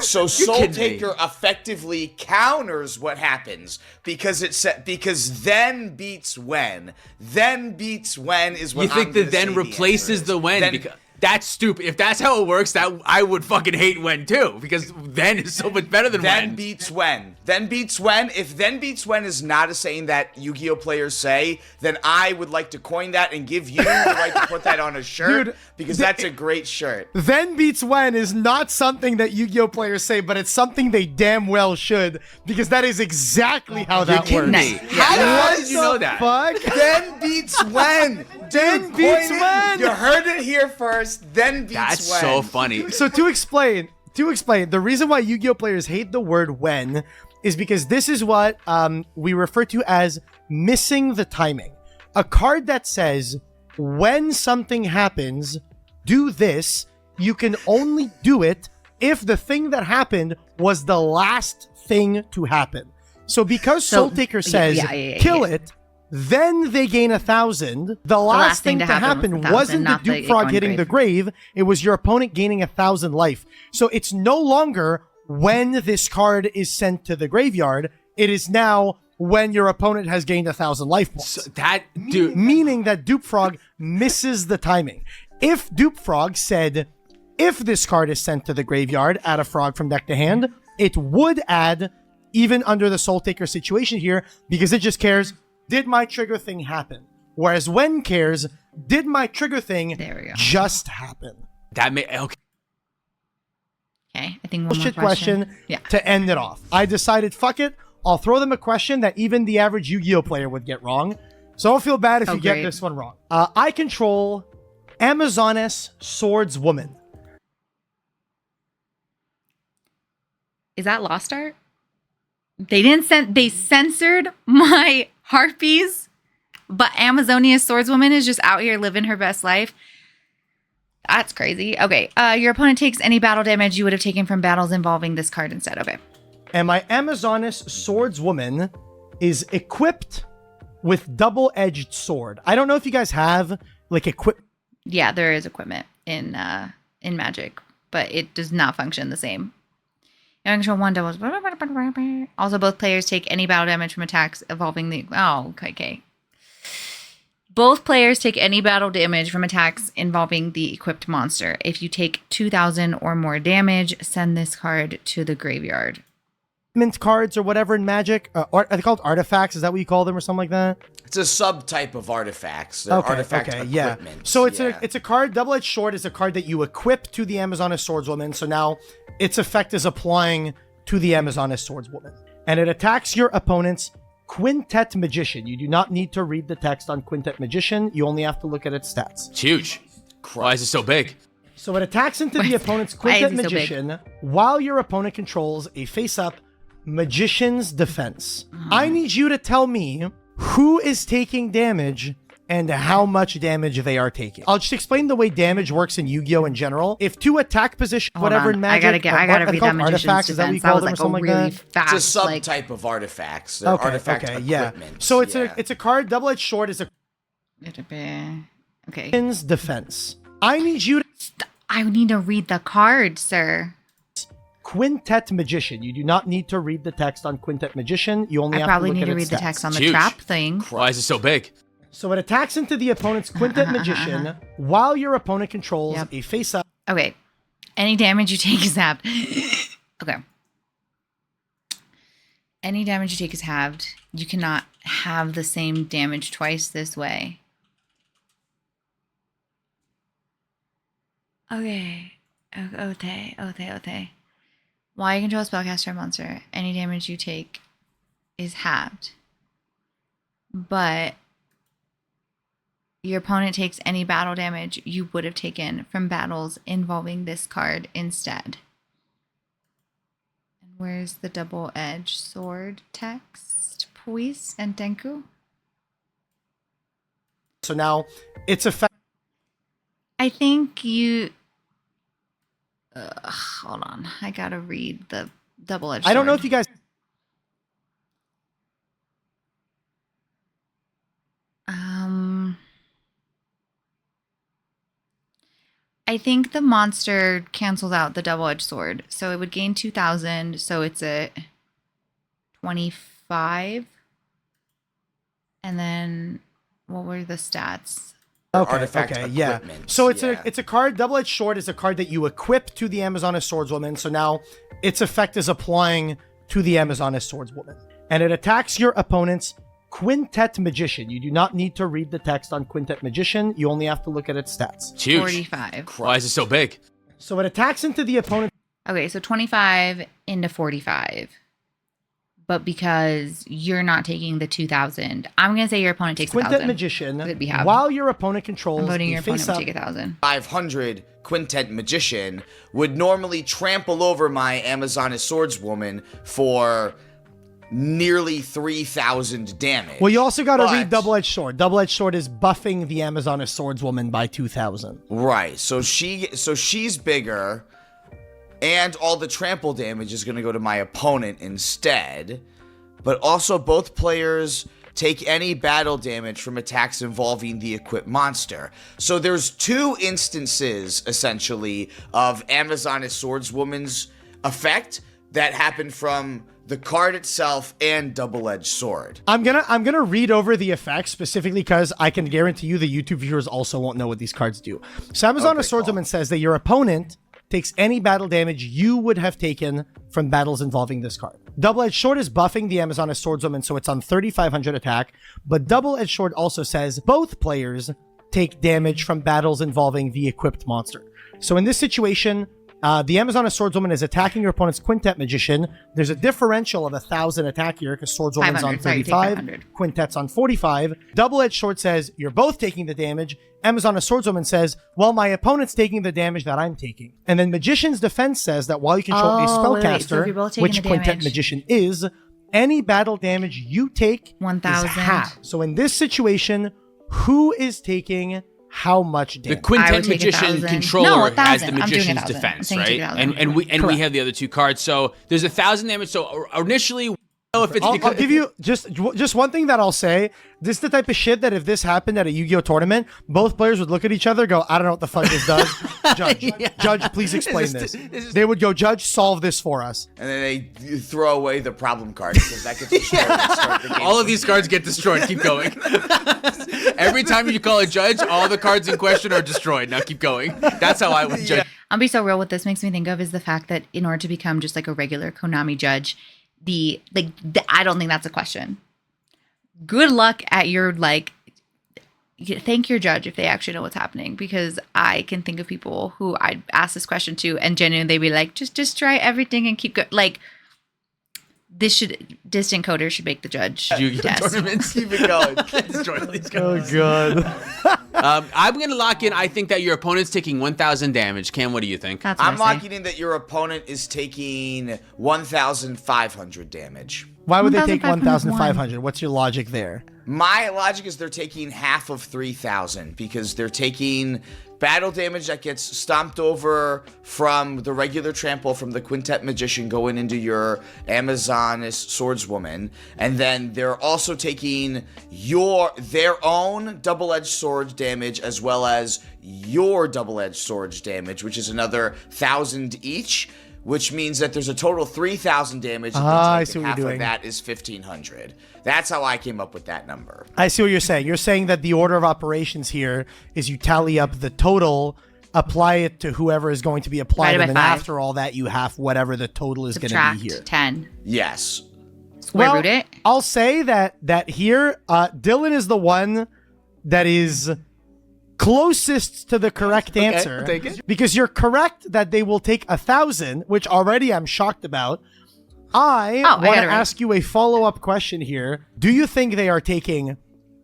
So Soul kidding me. Taker effectively counters what happens because because then beats when. Then beats when is what You think I'm that gonna then say the replaces answer is. the when? Then- Because that's stupid. If that's how it works, that I would fucking hate when too, because then is so much better than Then when. beats when. Then beats when. If then beats when is not a saying that Yu-Gi-Oh players say, then I would like to coin that and give you the right to put that on a shirt Dude, because that's a great shirt. Then beats when is not something that Yu-Gi-Oh players say, but it's something they damn well should, because that is exactly how that kidding works. me. How How does did you know that? Fuck. Then beats when. Then Dude, beats coin it. when. You heard it here first. Then beats That's when. so funny. So to explain, the reason why Yu-Gi-Oh players hate the word when is because this is what we refer to as missing the timing. A card that says, when something happens, do this, you can only do it if the thing that happened was the last thing to happen. So because Soul Taker says, kill it, then they gain 1,000. The last thing to happen was 1,000, wasn't the not the Dupe Frog going hitting the grave. It was your opponent gaining 1,000 life. So it's no longer when this card is sent to the graveyard. It is now when your opponent has gained 1,000 life points. So that dude. Meaning that Dupe Frog misses the timing. If Dupe Frog said, if this card is sent to the graveyard, add a frog from deck to hand, it would add, even under the Soul Taker situation here, because it just cares, did my trigger thing happen? Whereas when cares, did my trigger thing There we go. just happen? That may okay. Okay, I think one more Bullshit question Yeah. to end it off. I decided, fuck it, I'll throw them a question that even the average Yu-Gi-Oh player would get wrong. So don't feel bad if Oh, you get great. this one wrong. I control Amazoness Swordswoman. Is that Lost Art? They censored my harpies, but Amazonia's swordswoman is just out here living her best life. That's crazy. Okay. Your opponent takes any battle damage you would have taken from battles involving this card instead. Okay. And my Amazoness swordswoman is equipped with double-edged sword. I don't know if you guys have like Yeah, there is equipment in Magic, but it does not function the same. You control one doubles. Also, both players take any battle damage from attacks involving the. Oh, okay. Both players take any battle damage from attacks involving the equipped monster. If you take 2,000 or more damage, send this card to the graveyard. mint cards or whatever in Magic. Are they called artifacts? Is that what you call them or something like that? It's a subtype of artifacts. They're artifact yeah. equipment. So it's a card. Double-edged sword is a card that you equip to the Amazoness swordswoman. So now its effect is applying to the Amazoness swordswoman, and it attacks your opponent's Quintet Magician. You do not need to read the text on Quintet Magician. You only have to look at its stats. It's huge. Why is it so big? So it attacks into the opponent's Quintet Magician while your opponent controls a face-up Magician's Defense. I need you to tell me who is taking damage and how much damage they are taking. I'll just explain the way damage works in Yu-Gi-Oh! In general. If two attack position, whatever in Magic, I gotta read that Magician's artifacts, is that what you call them or something really like that? fast, It's a subtype of artifacts. They're artifact equipment. So it's a card. Double-edged sword is a Okay. Defense. I need you to I need to read the card, sir. Quintet Magician. You do not need to read the text on Quintet Magician. You only I have probably to look need at to read its the stats. text on It's the huge. trap thing. Why is it so big? So it attacks into the opponent's Quintet Magician while your opponent controls a face-up. Okay. Any damage you take is halved. Okay. Any damage you take is halved. You cannot have the same damage twice this way. Okay. Okay. While you control a spellcaster or monster, any damage you take is halved. But your opponent takes any battle damage you would have taken from battles involving this card instead. And where's the double-edged sword text? Puis and Tenku? So now it's effect. I think you... hold on. I gotta read the double-edged sword. I don't know if you guys... I think the monster cancels out the double-edged sword. So it would gain 2,000. So it's a 25. And then what were the stats? Okay, yeah. So it's a card. Double-edged sword is a card that you equip to the Amazoness swordswoman. So now its effect is applying to the Amazoness swordswoman, and it attacks your opponent's Quintet Magician. You do not need to read the text on Quintet Magician. You only have to look at its stats. It's huge. 45. Why is it so big? So it attacks into the opponent. Okay, so 25 into 45. But because you're not taking the 2,000, I'm going to say your opponent takes Quintet 1,000. Magician, It'd be half. while your opponent controls I'm voting a your opponent would face-up take 1,000. 500 Quintet Magician would normally trample over my Amazoness swordswoman for nearly 3,000 damage. Well, you also got to But- read double-edged sword. Double-edged sword is buffing the Amazoness swordswoman by 2,000. Right. So she's bigger, and all the trample damage is going to go to my opponent instead. But also, both players take any battle damage from attacks involving the equipped monster. So there's two instances, essentially, of Amazoness swordswoman's effect that happen from the card itself and double-edged sword. I'm gonna read over the effects specifically because I can guarantee you the YouTube viewers also won't know what these cards do. So Amazoness swordswoman says that your opponent takes any battle damage you would have taken from battles involving this card. Double-edged sword is buffing the Amazoness swordswoman, so it's on 3,500 attack. But double-edged sword also says both players take damage from battles involving the equipped monster. So in this situation, The Amazoness Swordswoman is attacking your opponent's Quintet Magician. There's a differential of 1,000 attack here because Swordswoman's on 500, sorry, take 35, 500. Quintet's on 45. Double-Edged Sword says you're both taking the damage. Amazoness Swordswoman says, well, my opponent's taking the damage that I'm taking. And then Magician's Defense says that while you control a Oh, wait, so if spellcaster, you're both taking which the Quintet damage- Magician is, any battle damage you take 1,000. is half. So in this situation, who is taking how much The damage? I Quintet would take Magician 1,000. controller No, has 1,000. the I'm doing Magician's 1,000. defense, I'm saying right? 2,000. And we Correct. have the other two cards. So there's 1,000 damage. So initially, if it's I'll because give you just one thing that I'll say. This is the type of shit that if this happened at a Yu-Gi-Oh tournament, both players would look at each other, go, I don't know what the fuck this does. Judge, please explain this. They would go, Judge, solve this for us. And then they throw away the problem card because that gets destroyed and start the game. all of these cards get destroyed. Keep going. Every time you call a judge, all the cards in question are destroyed. Now keep going. That's how I would judge. I'll be so real. What this makes me think of is the fact that in order to become just like a regular Konami judge, I don't think that's a question. Good luck at your thank your judge if they actually know what's happening, because I can think of people who I'd ask this question to and genuinely they'd be like, just try everything and keep going. Like distant coders should make the judge Yu-Gi-Oh test. tournaments. Keep it going. Destroy all these cards. God. I'm going to lock in. I think that your opponent's taking 1,000 damage. Cam, what do you think? That's what I'm I say. locking in that your opponent is taking 1,500 damage. Why would they take 1,501? 1,500? What's your logic there? My logic is they're taking half of 3,000 because they're taking battle damage that gets stomped over from the regular trample from the Quintet Magician going into your Amazoness Swordswoman, and then they're also taking their own double-edged sword damage as well as your double-edged sword damage, which is another 1,000 each. Which means that there's a total 3,000 damage. I see what half you're doing. of that is 1,500. That's how I came up with that number. I see what you're saying. You're saying that the order of operations here is you tally up the total, apply it to whoever is going to be applied, Divided and then by 5. after all that, you have whatever the total is going to Subtract be here. 10. Yes. Square root it. I'll say that here, Dylan is the one that is closest to the correct answer. I'll take it. Because you're correct that they will take 1,000, which already I'm shocked about. I got want it to right. ask you a follow-up question here. Do you think they are taking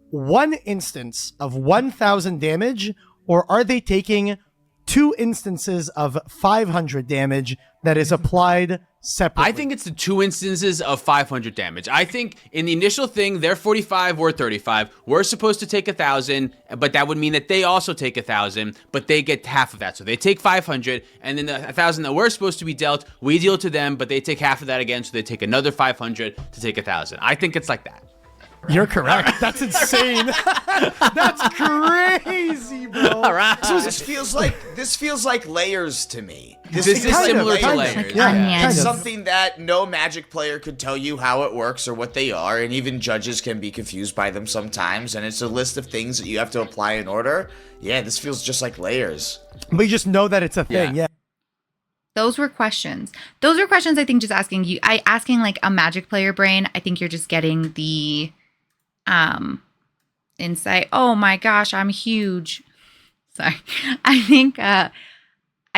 one instance of 1,000 damage, or are they taking two instances of 500 damage that is applied separately? I think it's the two instances of 500 damage. I think in the initial thing, they're 45, we're 35. We're supposed to take 1,000, but that would mean that they also take 1,000, but they get half of that. So they take 500, and then the 1,000 that we're supposed to be dealt, we deal to them, but they take half of that again, so they take another 500 to take 1,000. I think it's like that. You're correct. That's insane. That's crazy, bro. All right. This feels like layers to me. This is similar to kind of. layers. Yeah, Onion. kind It's of. something that no Magic player could tell you how it works or what they are, and even judges can be confused by them sometimes, and it's a list of things that you have to apply in order. Yeah, this feels just like layers. But you just know that it's a thing. Yeah. Yeah. Those were questions. I think just asking you, asking like a Magic player brain. I think you're just getting the insight. Oh my gosh, I'm huge. Sorry. I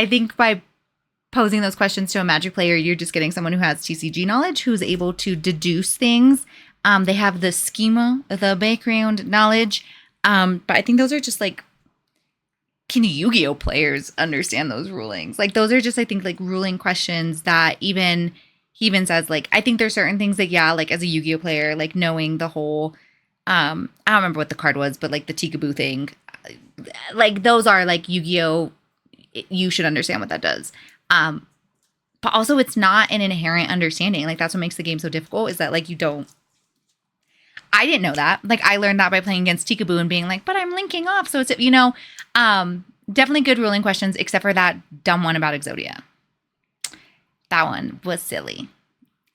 think by posing those questions to a Magic player, you're just getting someone who has TCG knowledge, who's able to deduce things. They have the schema, the background knowledge. But I think those are just like, can Yu-Gi-Oh players understand those rulings? Like those are just, I think, like ruling questions that he even says, like, I think there's certain things that, yeah, like as a Yu-Gi-Oh player, like knowing the whole, I don't remember what the card was, but like the Tikaboo thing, like those are like Yu-Gi-Oh, you should understand what that does. But also it's not an inherent understanding. Like that's what makes the game so difficult, is that like I didn't know that. Like I learned that by playing against Tikaboo and being like, but I'm linking off. So it's, definitely good ruling questions, except for that dumb one about Exodia. That one was silly.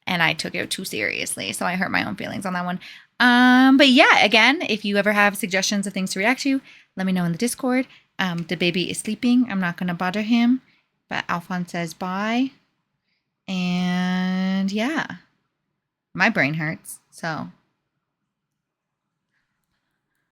And I took it too seriously. So I hurt my own feelings on that one. But yeah, again, if you ever have suggestions of things to react to, let me know in the Discord. The baby is sleeping. I'm not going to bother him. But Alphonse says bye. And yeah, my brain hurts. So